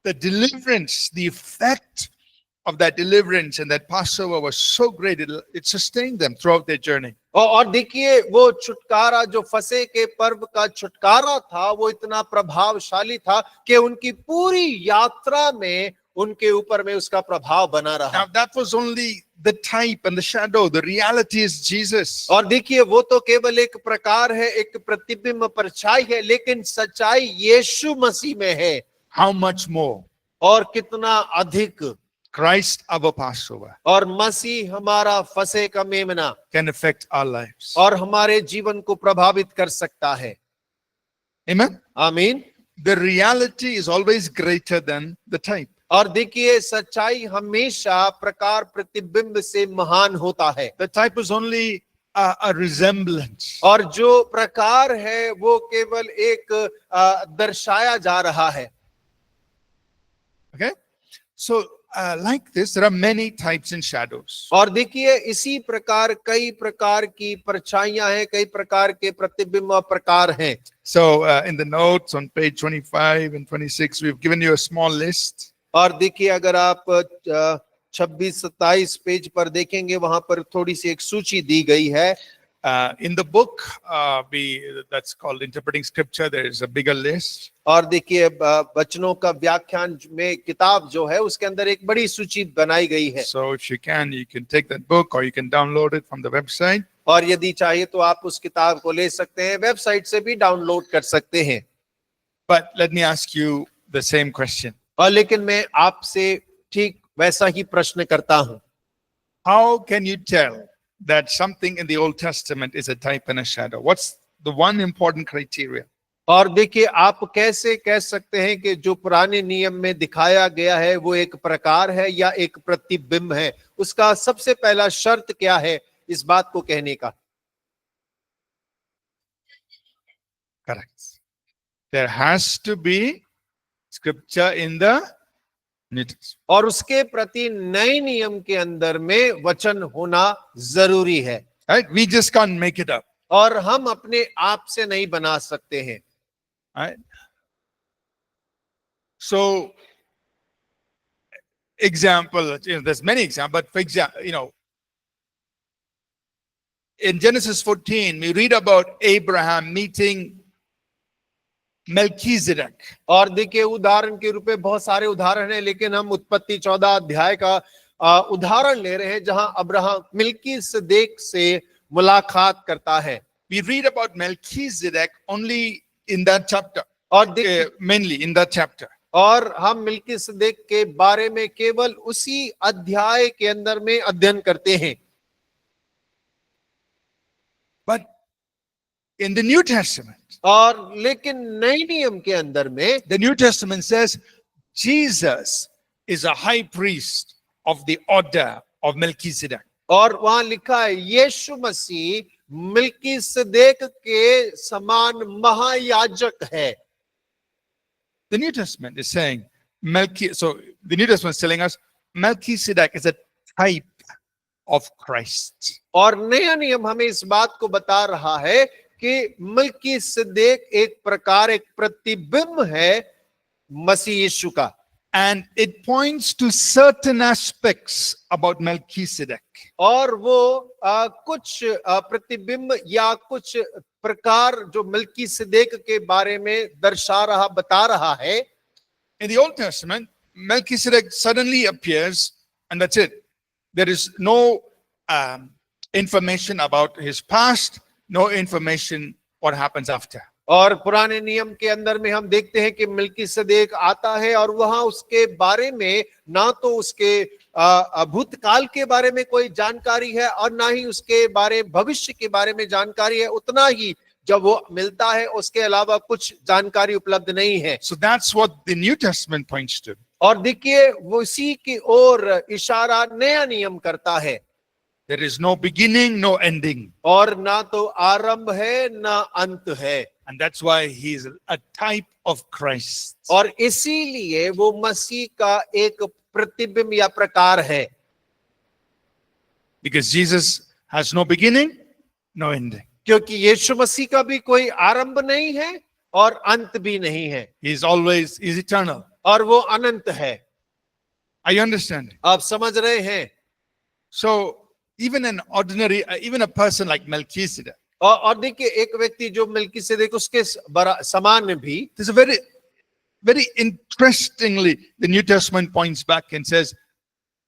[SPEAKER 1] the deliverance, the effect of that deliverance and that Passover was so great, it sustained them throughout their journey.
[SPEAKER 2] और देखिए वो छुटकारा जो फसह के पर्व का छुटकारा था वो इतना प्रभावशाली था कि उनकी पूरी यात्रा में उनके ऊपर में उसका प्रभाव बना रहा।
[SPEAKER 1] Now that was only the type and the shadow. The reality is Jesus.
[SPEAKER 2] और देखिए वो तो केवल एक प्रकार है, एक प्रतिबिंब परछाई है, लेकिन सच्चाई यीशु मसीह में है।
[SPEAKER 1] How much more?
[SPEAKER 2] और कितना अधिक
[SPEAKER 1] Christ, our Passover,
[SPEAKER 2] और मसीह हमारा फसह का मेमना
[SPEAKER 1] can affect our lives.
[SPEAKER 2] और हमारे जीवन को प्रभावित कर सकता है।
[SPEAKER 1] Amen.
[SPEAKER 2] आमीन।
[SPEAKER 1] The reality is always greater than the type.
[SPEAKER 2] और देखिए सच्चाई हमेशा प्रकार प्रतिबिंब से महान होता है।
[SPEAKER 1] The type was only a resemblance.
[SPEAKER 2] और जो प्रकार है वो केवल एक दर्शाया जा रहा है।
[SPEAKER 1] Okay? So, like this, there are many types and shadows.
[SPEAKER 2] और देखिए इसी प्रकार कई प्रकार की परछाइयां हैं, कई प्रकार के प्रतिबिंब और प्रकार हैं।
[SPEAKER 1] So, in the notes on page 25 and 26, we've given you a small list.
[SPEAKER 2] और देखिए अगर आप 26-27 पेज पर देखेंगे वहां पर थोड़ी सी एक सूची दी गई है।
[SPEAKER 1] In the book, that's called Interpreting Scripture, there is a bigger list.
[SPEAKER 2] और देखिए वचनों का व्याख्यान में किताब जो है उसके अंदर एक बड़ी सूची बनाई गई है।
[SPEAKER 1] So, if you can take that book or you can download it from the website.
[SPEAKER 2] और यदि चाहिए तो आप उस किताब को ले सकते हैं, वेबसाइट से भी डाउनलोड कर सकते हैं।
[SPEAKER 1] But let me ask you the same question.
[SPEAKER 2] और लेकिन मैं आपसे ठीक वैसा ही प्रश्न करता हूं,
[SPEAKER 1] How can you tell that something in the Old Testament is a type and a shadow? What's the one important criteria?
[SPEAKER 2] और देखिए आप कैसे कह सकते हैं कि जो पुराने नियम में दिखाया गया है वो एक प्रकार है या एक प्रतिबिंब है? उसका सबसे पहला शर्त क्या है इस बात को कहने का?
[SPEAKER 1] Correct. There has to be scripture in the New Testament.
[SPEAKER 2] और उसके प्रति नए नियम के अंदर में वचन होना जरूरी है।
[SPEAKER 1] Right? We just can't make it up.
[SPEAKER 2] और हम अपने आप से नहीं बना सकते हैं।
[SPEAKER 1] Right? So, example, there's many examples, but for example, in Genesis 14, we read about Abraham meeting Melchizedek.
[SPEAKER 2] और देखिए उदाहरण के रूप में बहुत सारे उदाहरण हैं, लेकिन हम उत्पत्ति 14 अध्याय का उदाहरण ले रहे हैं जहां अब्राहम मिल्कीसेदेक से मुलाकात करता है।
[SPEAKER 1] We read about Melchizedek only in that chapter,
[SPEAKER 2] और देखिए
[SPEAKER 1] mainly in that chapter.
[SPEAKER 2] और हम मिल्कीसेदेक के बारे में केवल उसी अध्याय के अंदर में अध्ययन करते हैं।
[SPEAKER 1] But in the New Testament,
[SPEAKER 2] और लेकिन नए नियम के अंदर में
[SPEAKER 1] the New Testament says Jesus is a high priest of the order of Melchizedek.
[SPEAKER 2] और वहां लिखा है यीशु मसीह मिल्कीसेदेक के समान महायाजक है।
[SPEAKER 1] The New Testament is saying so the New Testament is telling us Melchizedek is a type of Christ.
[SPEAKER 2] और नया नियम हमें इस बात को बता रहा है कि मिल्कीसेदेक एक प्रकार एक प्रतिबिंब है मसीह यीशु का।
[SPEAKER 1] And it points to certain aspects about Melchizedek.
[SPEAKER 2] और वो कुछ प्रतिबिंब या कुछ प्रकार जो मिल्कीसेदेक के बारे में दर्शा रहा बता रहा है।
[SPEAKER 1] In the Old Testament, Melchizedek suddenly appears and that's it. There is no information about his past, no information what happens after.
[SPEAKER 2] और पुराने नियम के अंदर में हम देखते हैं कि मिल्कीसेदेक आता है और वहां उसके बारे में ना तो उसके भूतकाल के बारे में कोई जानकारी है और ना ही उसके बारे भविष्य के बारे में जानकारी है। उतना ही जब वो मिलता है उसके अलावा कुछ जानकारी उपलब्ध नहीं है।
[SPEAKER 1] So that's what the New Testament points to.
[SPEAKER 2] और देखिए वो इसी की ओर इशारा नया नियम करता है।
[SPEAKER 1] There is no beginning, no ending.
[SPEAKER 2] और ना तो आरंभ है ना अंत है।
[SPEAKER 1] And that's why he is a type of Christ.
[SPEAKER 2] और इसीलिए वो मसीह का एक प्रतिबिंब या प्रकार है।
[SPEAKER 1] Because Jesus has no beginning, no ending.
[SPEAKER 2] क्योंकि यीशु मसीह का भी कोई आरंभ नहीं है और अंत भी नहीं है।
[SPEAKER 1] He is always, he is eternal.
[SPEAKER 2] और वो अनंत है।
[SPEAKER 1] Are you understanding?
[SPEAKER 2] आप समझ रहे हैं?
[SPEAKER 1] So even an ordinary, even a person like Melchizedek,
[SPEAKER 2] और देखिए एक व्यक्ति जो मिल्कीसेदेक उसके समान भी,
[SPEAKER 1] there's a very interestingly, the New Testament points back and says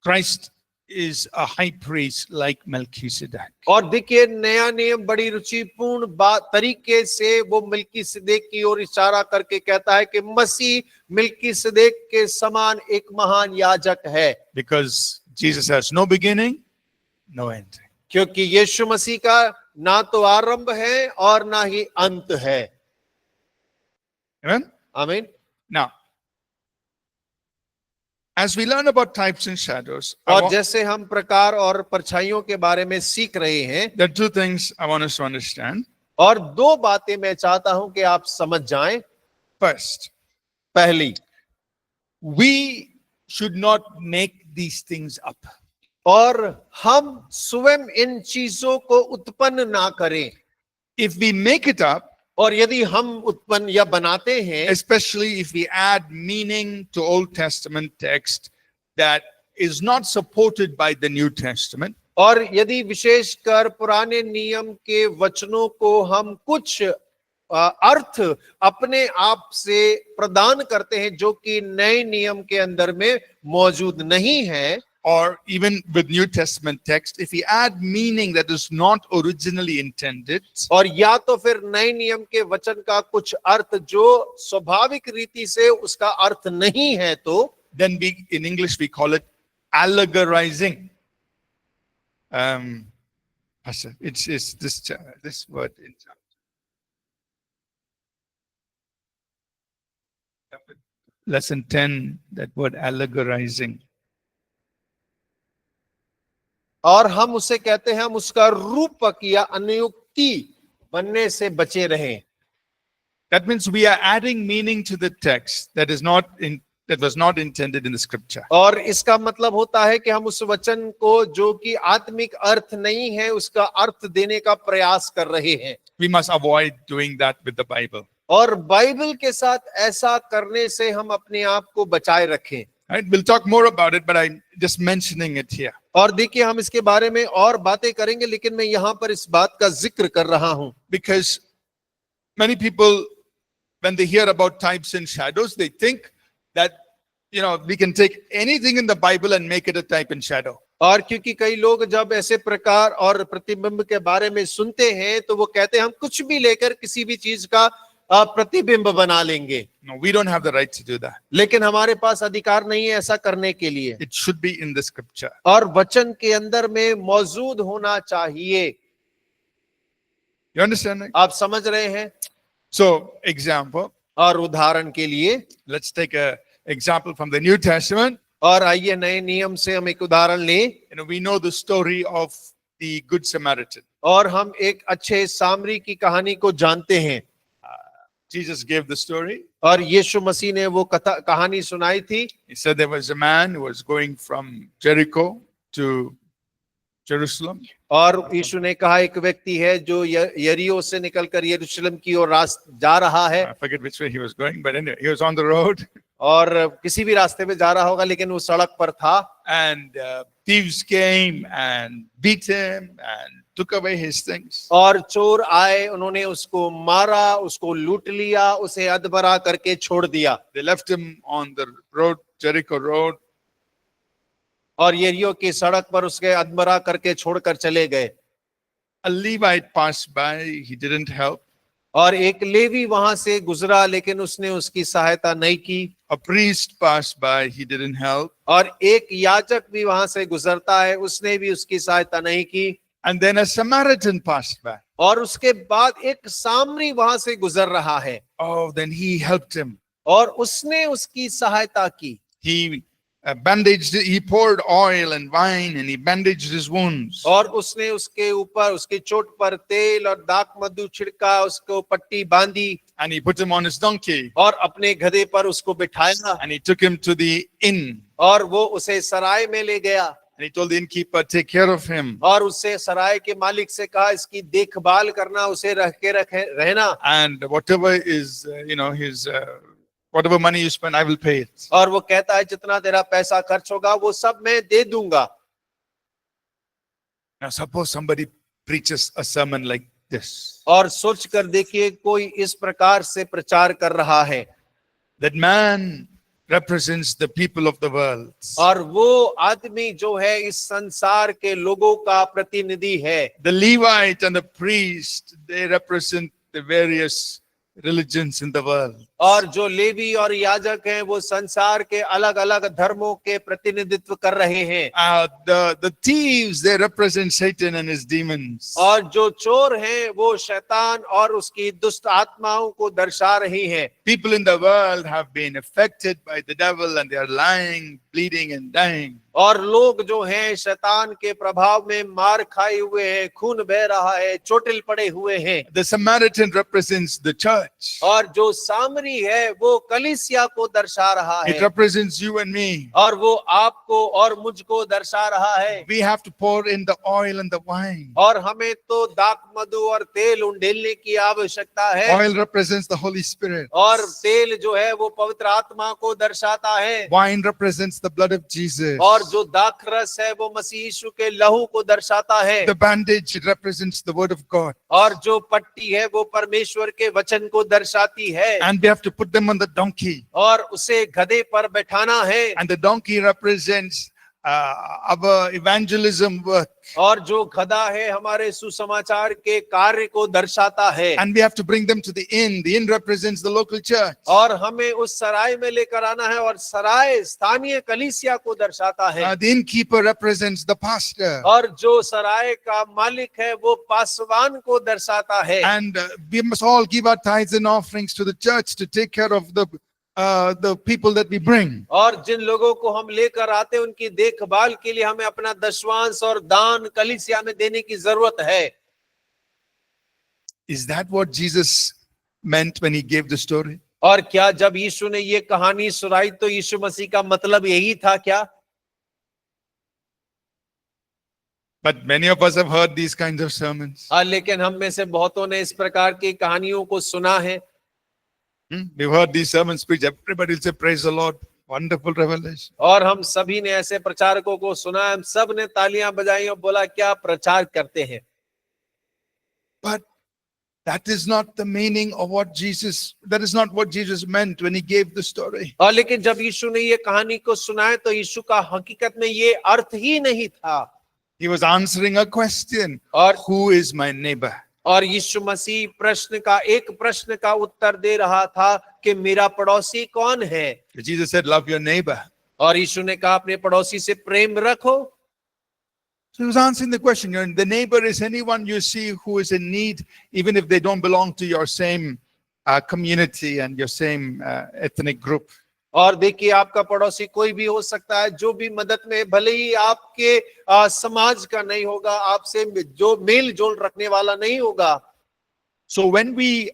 [SPEAKER 1] Christ is a high priest like Melchizedek.
[SPEAKER 2] और देखिए नया नियम बड़ी रुचिपूर्ण बात तरीके से वो मिल्कीसेदेक की ओर इशारा करके कहता है कि मसीह मिल्कीसेदेक के समान एक महान याजक है।
[SPEAKER 1] Because Jesus has no beginning, no end.
[SPEAKER 2] क्योंकि यीशु मसीह का ना तो आरंभ है और ना ही अंत है।
[SPEAKER 1] Amen?
[SPEAKER 2] आमीन।
[SPEAKER 1] Now, As we learn about types and shadows,
[SPEAKER 2] और जैसे हम प्रकार और परछाइयों के बारे में सीख रहे हैं,
[SPEAKER 1] there are two things I want us to understand.
[SPEAKER 2] और दो बातें मैं चाहता हूं कि आप समझ जाएं।
[SPEAKER 1] First,
[SPEAKER 2] पहली,
[SPEAKER 1] we should not make these things up.
[SPEAKER 2] और हम स्वयं इन चीजों को उत्पन्न ना करें।
[SPEAKER 1] If we make it up,
[SPEAKER 2] और यदि हम उत्पन्न या बनाते हैं,
[SPEAKER 1] especially if we add meaning to Old Testament text that is not supported by the New Testament,
[SPEAKER 2] और यदि विशेषकर पुराने नियम के वचनों को हम कुछ अर्थ अपने आप से प्रदान करते हैं जो कि नए नियम के अंदर में मौजूद नहीं है,
[SPEAKER 1] or even with New Testament text, if we add meaning that is not originally intended,
[SPEAKER 2] और या तो फिर नए नियम के वचन का कुछ अर्थ जो स्वाभाविक रीति से उसका अर्थ नहीं है, तो
[SPEAKER 1] then we, in English, we call it allegorizing. Pastor, it's this word in lesson 10, that word allegorizing.
[SPEAKER 2] और हम उसे कहते हैं, हम उसका रूपक या अनुयुक्ति बनने से बचे रहें।
[SPEAKER 1] That means we are adding meaning to the text that was not intended in the scripture.
[SPEAKER 2] और इसका मतलब होता है कि हम उस वचन को जो कि आत्मिक अर्थ नहीं है उसका अर्थ देने का प्रयास कर रहे हैं।
[SPEAKER 1] We must avoid doing that with the Bible.
[SPEAKER 2] और बाइबल के साथ ऐसा करने से हम अपने आप को बचाए रखें।
[SPEAKER 1] Right? We'll talk more about it, but I'm just mentioning it here.
[SPEAKER 2] और देखिए, हम इसके बारे में और बातें करेंगे, लेकिन मैं यहाँ पर इस बात का जिक्र कर रहा हूं।
[SPEAKER 1] Because many people, when they hear about types and shadows, they think that, we can take anything in the Bible and make it a type and shadow.
[SPEAKER 2] और क्योंकि कई लोग जब ऐसे प्रकार और प्रतिबिंब के बारे में सुनते हैं तो वो कहते हैं हम कुछ भी लेकर किसी भी चीज का प्रतिबिंब बना लेंगे।
[SPEAKER 1] No, we don't have the right to do that.
[SPEAKER 2] लेकिन हमारे पास अधिकार नहीं है ऐसा करने के लिए।
[SPEAKER 1] It should be in the scripture.
[SPEAKER 2] और वचन के अंदर में मौजूद होना चाहिए।
[SPEAKER 1] You understand? Right?
[SPEAKER 2] आप समझ रहे हैं?
[SPEAKER 1] So, example.
[SPEAKER 2] और उदाहरण के लिए,
[SPEAKER 1] Let's take a example from the New Testament.
[SPEAKER 2] और आइए नए नियम से हम एक उदाहरण लें।
[SPEAKER 1] We know the story of the Good Samaritan.
[SPEAKER 2] और हम एक अच्छे सामरी की कहानी को जानते हैं।
[SPEAKER 1] Jesus gave the story.
[SPEAKER 2] और यीशु मसीह ने वो कहानी सुनाई थी।
[SPEAKER 1] He said there was a man who was going from Jericho to Jerusalem.
[SPEAKER 2] और यीशु ने कहा एक व्यक्ति है जो यरीहो से निकलकर यरूशलेम की ओर जा रहा है।
[SPEAKER 1] I forget which way he was going, but anyway, he was on the road.
[SPEAKER 2] और किसी भी रास्ते में जा रहा होगा, लेकिन वो सड़क पर था।
[SPEAKER 1] And thieves came and beat him and took away his things.
[SPEAKER 2] और चोर आए, उन्होंने उसको मारा, उसको लूट लिया, उसे अधमरा करके छोड़ दिया।
[SPEAKER 1] They left him on the road, Jericho road.
[SPEAKER 2] और यरीहो की सड़क पर उसके अधमरा करके छोड़कर चले गए।
[SPEAKER 1] A Levite passed by, he didn't help.
[SPEAKER 2] और एक लेवी वहां से गुजरा, लेकिन उसने उसकी सहायता नहीं की।
[SPEAKER 1] A priest passed by, he didn't help.
[SPEAKER 2] और एक याजक भी वहां से गुजरता है, उसने भी उसकी सहायता नहीं की।
[SPEAKER 1] And then a Samaritan passed by.
[SPEAKER 2] और उसके बाद एक सामरी वहां से गुजर रहा है।
[SPEAKER 1] Oh, then he helped him.
[SPEAKER 2] और उसने उसकी सहायता की।
[SPEAKER 1] He he poured oil and wine and he bandaged his wounds.
[SPEAKER 2] और उसने उसके ऊपर उसकी चोट पर तेल और दाक मधु छिड़का, उसको पट्टी बांधी।
[SPEAKER 1] And he put him on his donkey.
[SPEAKER 2] और अपने गधे पर उसको बिठाया।
[SPEAKER 1] And he took him to the inn.
[SPEAKER 2] और वो उसे सराय में ले गया।
[SPEAKER 1] And he told the innkeeper, take care of him.
[SPEAKER 2] और उससे सराय के मालिक से कहा इसकी देखभाल करना, उसे रहना।
[SPEAKER 1] And whatever is, his, whatever money you spend, I will pay it.
[SPEAKER 2] और वो कहता है जितना तेरा पैसा खर्च होगा वो सब मैं दे दूंगा।
[SPEAKER 1] Now suppose somebody preaches a sermon like this.
[SPEAKER 2] और सोच कर देखिए कोई इस प्रकार से प्रचार कर रहा है।
[SPEAKER 1] That man represents the people of the world.
[SPEAKER 2] और वो आदमी जो है इस संसार के लोगों का प्रतिनिधि है।
[SPEAKER 1] The Levite and the priest, they represent the various religions in the world.
[SPEAKER 2] और जो लेवी और याजक हैं वो संसार के अलग अलग धर्मों के प्रतिनिधित्व कर रहे हैं।
[SPEAKER 1] The thieves, they represent Satan and his demons.
[SPEAKER 2] और जो चोर हैं वो शैतान और उसकी दुष्ट आत्माओं को दर्शा रही हैं।
[SPEAKER 1] People in the world have been affected by the devil and they are lying, bleeding and dying.
[SPEAKER 2] और लोग जो हैं शैतान के प्रभाव में मार खाए हुए हैं, खून बह रहा है, चोटिल पड़े हुए हैं।
[SPEAKER 1] The Samaritan represents the church.
[SPEAKER 2] और जो सामरी है वो कलीसिया को दर्शा रहा
[SPEAKER 1] It
[SPEAKER 2] है
[SPEAKER 1] represents you and me.
[SPEAKER 2] और वो आपको और मुझको दर्शा रहा है।
[SPEAKER 1] We have to pour in the oil and the wine.
[SPEAKER 2] और हमें तो दाख मधु और तेल उंडेलने की आवश्यकता है।
[SPEAKER 1] Oil represents the Holy Spirit.
[SPEAKER 2] और तेल जो है वो पवित्र आत्मा को दर्शाता है।
[SPEAKER 1] Wine represents the blood of Jesus.
[SPEAKER 2] और जो दाख रस है वो मसीह यीशु के लहू को दर्शाता है।
[SPEAKER 1] The bandage represents the word of God.
[SPEAKER 2] और जो पट्टी है वो परमेश्वर के वचन को दर्शाती है।
[SPEAKER 1] And we have to put them on the donkey.
[SPEAKER 2] और उसे गधे पर बैठाना है।
[SPEAKER 1] And the donkey represents our evangelism work.
[SPEAKER 2] और जो गधा है हमारे सुसमाचार के कार्य को दर्शाता है।
[SPEAKER 1] And we have to bring them to the inn. The inn represents the local church.
[SPEAKER 2] और हमें उस सराय में लेकर आना है और सराय स्थानीय कलीसिया को दर्शाता है।
[SPEAKER 1] The innkeeper represents the pastor.
[SPEAKER 2] और जो सराय का मालिक है वो पासवान को दर्शाता है।
[SPEAKER 1] And we must all give our tithes and offerings to the church to take care of the people that we bring.
[SPEAKER 2] और जिन लोगों को हम लेकर आते हैं उनकी देखभाल के लिए हमें अपना दशवांश और दान कलीसिया में देने की जरूरत है।
[SPEAKER 1] Is that what Jesus meant when he gave the story?
[SPEAKER 2] और क्या जब यीशु ने ये कहानी सुनाई तो यीशु मसीह का मतलब यही था क्या?
[SPEAKER 1] But many of us have heard these kinds of sermons.
[SPEAKER 2] लेकिन हम में से बहुतों ने इस प्रकार की कहानियों को सुना है।
[SPEAKER 1] We've heard these sermons preached. Everybody will say, praise the Lord. Wonderful revelation.
[SPEAKER 2] और हम सभी ने ऐसे प्रचारकों को सुना, हम सब ने तालियां बजाई और बोला क्या प्रचार करते हैं।
[SPEAKER 1] But that is not the meaning of that is not what Jesus meant when he gave the story.
[SPEAKER 2] और लेकिन जब यीशु ने ये कहानी को सुनाया तो यीशु का हकीकत में ये अर्थ ही नहीं था।
[SPEAKER 1] He was answering a question.
[SPEAKER 2] और
[SPEAKER 1] Who is my neighbor?
[SPEAKER 2] और यीशु मसीह एक प्रश्न का उत्तर दे रहा था कि मेरा पड़ोसी कौन है।
[SPEAKER 1] Jesus said, love your neighbor.
[SPEAKER 2] और यीशु ने कहा अपने पड़ोसी से प्रेम रखो।
[SPEAKER 1] So he was answering the question. The neighbor is anyone you see who is in need, even if they don't belong to your same community and your same ethnic group.
[SPEAKER 2] और देखिए आपका पड़ोसी कोई भी हो सकता है जो भी मदद में, भले ही आपके समाज का नहीं होगा, आपसे जो मेल जोल रखने वाला नहीं होगा।
[SPEAKER 1] So when we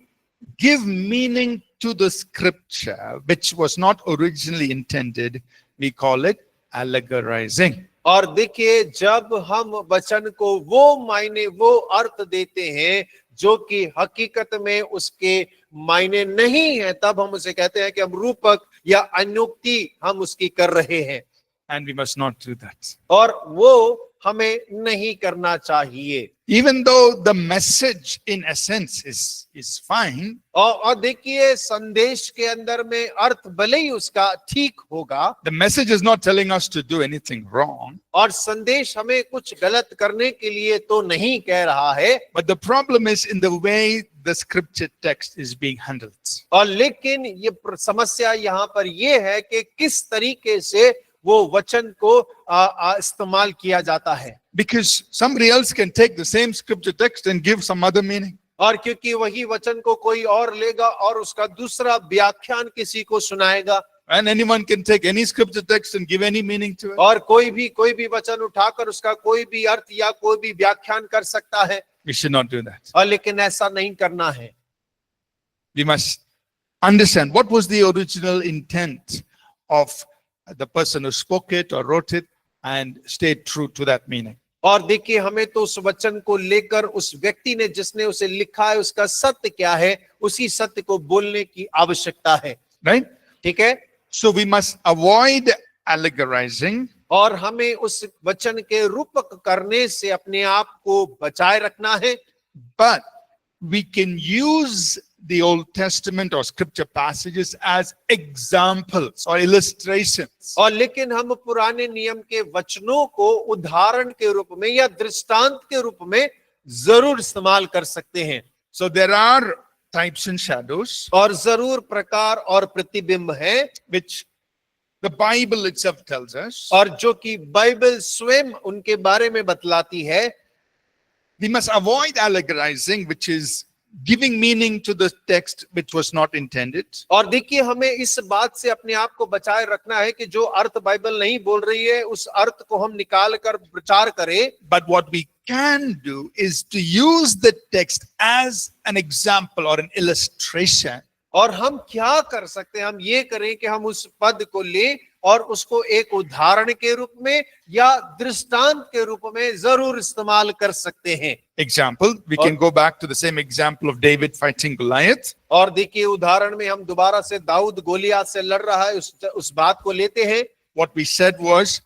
[SPEAKER 1] give meaning to the scripture, which was not originally intended, we call it allegorizing.
[SPEAKER 2] और देखिए जब हम वचन को वो मायने वो अर्थ देते हैं जो कि हकीकत में उसके मायने नहीं है, तब हम उसे कहते हैं कि हम रूपक या अनुक्ति हम उसकी कर रहे हैं।
[SPEAKER 1] And we must not do that.
[SPEAKER 2] और वो हमें नहीं करना चाहिए।
[SPEAKER 1] Even though the message in essence is fine.
[SPEAKER 2] और देखिए संदेश के अंदर में अर्थ भले ही उसका ठीक होगा।
[SPEAKER 1] The message is not telling us to do anything wrong.
[SPEAKER 2] और संदेश हमें कुछ गलत करने के लिए तो नहीं कह रहा है।
[SPEAKER 1] But the problem is in the way the scripture text is being handled.
[SPEAKER 2] और लेकिन ये समस्या यहाँ पर ये है कि किस तरीके से वो वचन को इस्तेमाल किया जाता है।
[SPEAKER 1] Because somebody else can take the same scripture text and give some other meaning.
[SPEAKER 2] और क्योंकि वही वचन को कोई और लेगा और उसका दूसरा व्याख्यान किसी को सुनाएगा।
[SPEAKER 1] And anyone can take any scripture text and give any meaning to it.
[SPEAKER 2] और कोई भी वचन उठाकर उसका कोई भी अर्थ या कोई भी व्याख्यान कर सकता है।
[SPEAKER 1] We should not do that.
[SPEAKER 2] और लेकिन ऐसा नहीं करना है।
[SPEAKER 1] We must understand what was the original intent of the person who spoke it or wrote it and stayed true to that meaning.
[SPEAKER 2] और देखिए हमें तो उस वचन को लेकर उस व्यक्ति ने जिसने उसे लिखा है उसका सत्य क्या है, उसी सत्य को बोलने की आवश्यकता है।
[SPEAKER 1] Right?
[SPEAKER 2] ठीक है।
[SPEAKER 1] So we must avoid allegorizing.
[SPEAKER 2] और हमें उस वचन के रूपक करने से अपने आप को बचाए रखना है।
[SPEAKER 1] But we can use the Old Testament or scripture passages as examples or illustrations.
[SPEAKER 2] और लेकिन हम पुराने नियम के वचनों को उदाहरण के रूप में या दृष्टांत के रूप में जरूर इस्तेमाल कर सकते हैं।
[SPEAKER 1] So there are types and shadows,
[SPEAKER 2] और जरूर प्रकार और प्रतिबिंब हैं,
[SPEAKER 1] which the Bible itself tells us.
[SPEAKER 2] और जो कि बाइबल स्वयं उनके बारे में बतलाती है.
[SPEAKER 1] We must avoid allegorizing, which is giving meaning to the text which was not intended.
[SPEAKER 2] और देखिए, हमें इस बात से अपने आप को बचाए रखना है कि जो अर्थ बाइबल नहीं बोल रही है उस अर्थ को हम निकाल कर प्रचार करें.
[SPEAKER 1] But what we can do is to use the text as an example or an illustration.
[SPEAKER 2] और हम क्या कर सकते हैं, हम ये करें कि हम उस पद को लें और उसको एक उदाहरण के रूप में या दृष्टांत के रूप में जरूर इस्तेमाल कर सकते हैं.
[SPEAKER 1] Example, we can go back to the same example of David fighting Goliath.
[SPEAKER 2] और देखिए, उदाहरण में हम दोबारा से दाऊद गोलियात से लड़ रहा है उस बात को लेते हैं.
[SPEAKER 1] What we said was,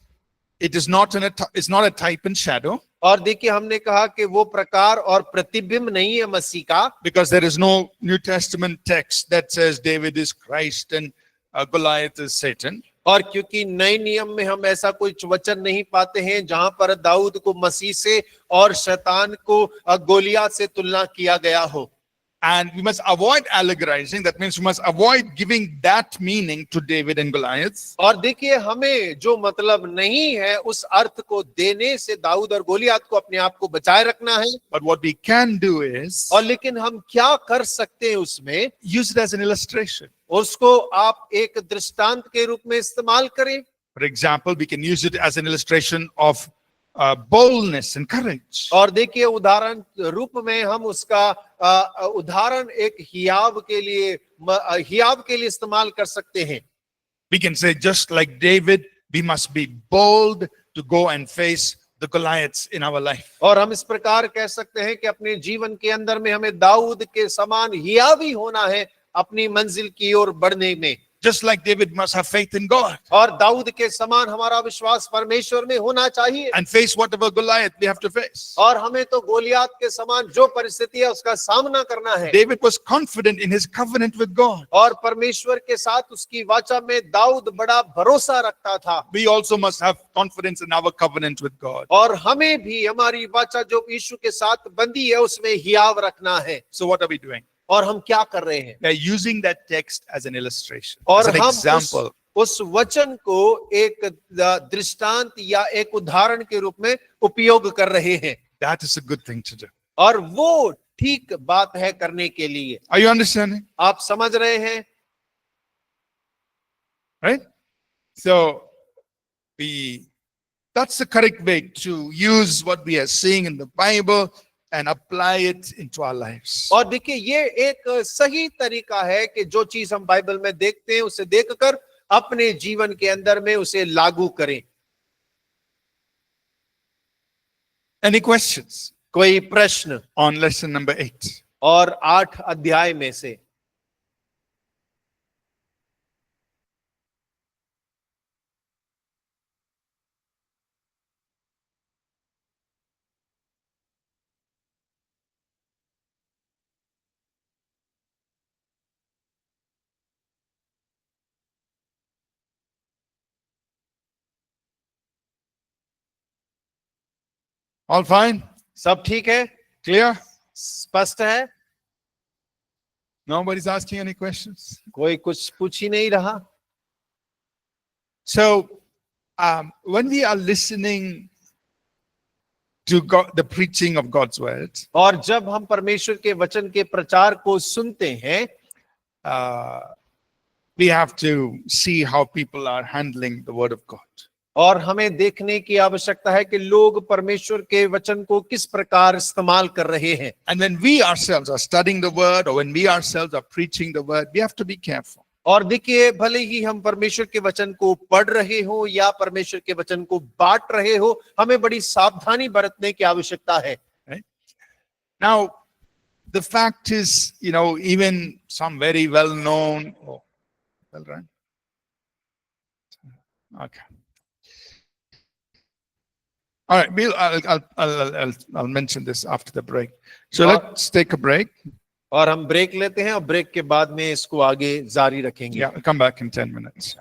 [SPEAKER 1] it's not a type and shadow,
[SPEAKER 2] और देखिए, हमने कहा कि वो प्रकार और प्रतिबिंब नहीं है मसीह का,
[SPEAKER 1] because there is no New Testament text that says David is Christ and Goliath is Satan.
[SPEAKER 2] और क्योंकि नए नियम में हम ऐसा कोई वचन नहीं पाते हैं जहां पर दाऊद को मसीह से और शैतान को गोलियात से तुलना किया गया हो.
[SPEAKER 1] And we must avoid allegorizing. That means we must avoid giving that meaning to David and Goliath.
[SPEAKER 2] और देखिए, हमें जो मतलब नहीं है उस अर्थ को देने से दाऊद और गोलियात को अपने आप को बचाए रखना है.
[SPEAKER 1] But what we can do is
[SPEAKER 2] और लेकिन हम क्या कर सकते हैं उसमें,
[SPEAKER 1] use it as an illustration.
[SPEAKER 2] उसको आप एक दृष्टांत के रूप में इस्तेमाल करें.
[SPEAKER 1] For example, we can use it as an illustration of boldness and courage.
[SPEAKER 2] और देखिए, उदाहरण रूप में हम उसका उदाहरण एक हियाव के लिए इस्तेमाल कर सकते हैं.
[SPEAKER 1] We can say, just like David, we must be bold to go and face the Goliaths in our life.
[SPEAKER 2] और हम इस प्रकार कह सकते हैं कि अपने जीवन के अंदर में हमें दाऊद के समान हियावी होना है अपनी मंजिल की ओर बढ़ने में.
[SPEAKER 1] Just like David must have faith in God
[SPEAKER 2] और दाऊद के समान हमारा विश्वास परमेश्वर में होना चाहिए.
[SPEAKER 1] and face whatever Goliath we have to face.
[SPEAKER 2] और हमें तो गोलियात के समान जो परिस्थिति है उसका सामना करना है.
[SPEAKER 1] David was confident in his covenant with God.
[SPEAKER 2] और परमेश्वर के साथ उसकी वाचा में दाऊद बड़ा भरोसा रखता था.
[SPEAKER 1] We also must have confidence in our covenant with God.
[SPEAKER 2] और हमें भी हमारी वाचा जो यीशु के साथ बंधी है उसमें हियाव रखना है.
[SPEAKER 1] So what are we doing?
[SPEAKER 2] और हम क्या कर रहे हैं,
[SPEAKER 1] We are using that text as an illustration, as
[SPEAKER 2] और
[SPEAKER 1] an
[SPEAKER 2] हम
[SPEAKER 1] example.
[SPEAKER 2] उस वचन को एक दृष्टांत या एक उदाहरण के रूप में उपयोग कर रहे हैं.
[SPEAKER 1] That is a good thing to do.
[SPEAKER 2] और वो ठीक बात है करने के लिए.
[SPEAKER 1] Are you understanding?
[SPEAKER 2] आप समझ रहे हैं?
[SPEAKER 1] Right? So that's the correct way to use what we are seeing in the Bible and apply it into our lives.
[SPEAKER 2] और देखिए, ये एक सही तरीका है कि जो चीज हम बाइबल में देखते हैं उसे देखकर अपने जीवन के अंदर में उसे लागू करें.
[SPEAKER 1] Any questions
[SPEAKER 2] कोई प्रश्न
[SPEAKER 1] on lesson number 8?
[SPEAKER 2] और 8 अध्याय में से?
[SPEAKER 1] All fine?
[SPEAKER 2] सब ठीक है?
[SPEAKER 1] Clear?
[SPEAKER 2] स्पष्ट है?
[SPEAKER 1] Nobody's asking any questions?
[SPEAKER 2] कोई कुछ पूछ ही नहीं रहा?
[SPEAKER 1] So, when we are listening to God, the preaching of God's word,
[SPEAKER 2] और जब हम परमेश्वर के वचन के प्रचार को सुनते हैं,
[SPEAKER 1] we have to see how people are handling the word of God.
[SPEAKER 2] और हमें देखने की आवश्यकता है कि लोग परमेश्वर के वचन को किस प्रकार इस्तेमाल कर रहे हैं.
[SPEAKER 1] And when we ourselves are studying the word, or when we ourselves are preaching the word, we have to be careful.
[SPEAKER 2] और देखिए, भले ही हम परमेश्वर के वचन को पढ़ रहे हो या परमेश्वर के वचन को बांट रहे हो, हमें बड़ी सावधानी बरतने की आवश्यकता है.
[SPEAKER 1] Right? Now, the fact is, even some very well-known, right? Okay. All right, I'll mention this after the break. So let's take a break.
[SPEAKER 2] और हम ब्रेक लेते हैं और ब्रेक के बाद में इसको आगे जारी रखेंगे.
[SPEAKER 1] Yeah, I'll come back in 10 minutes.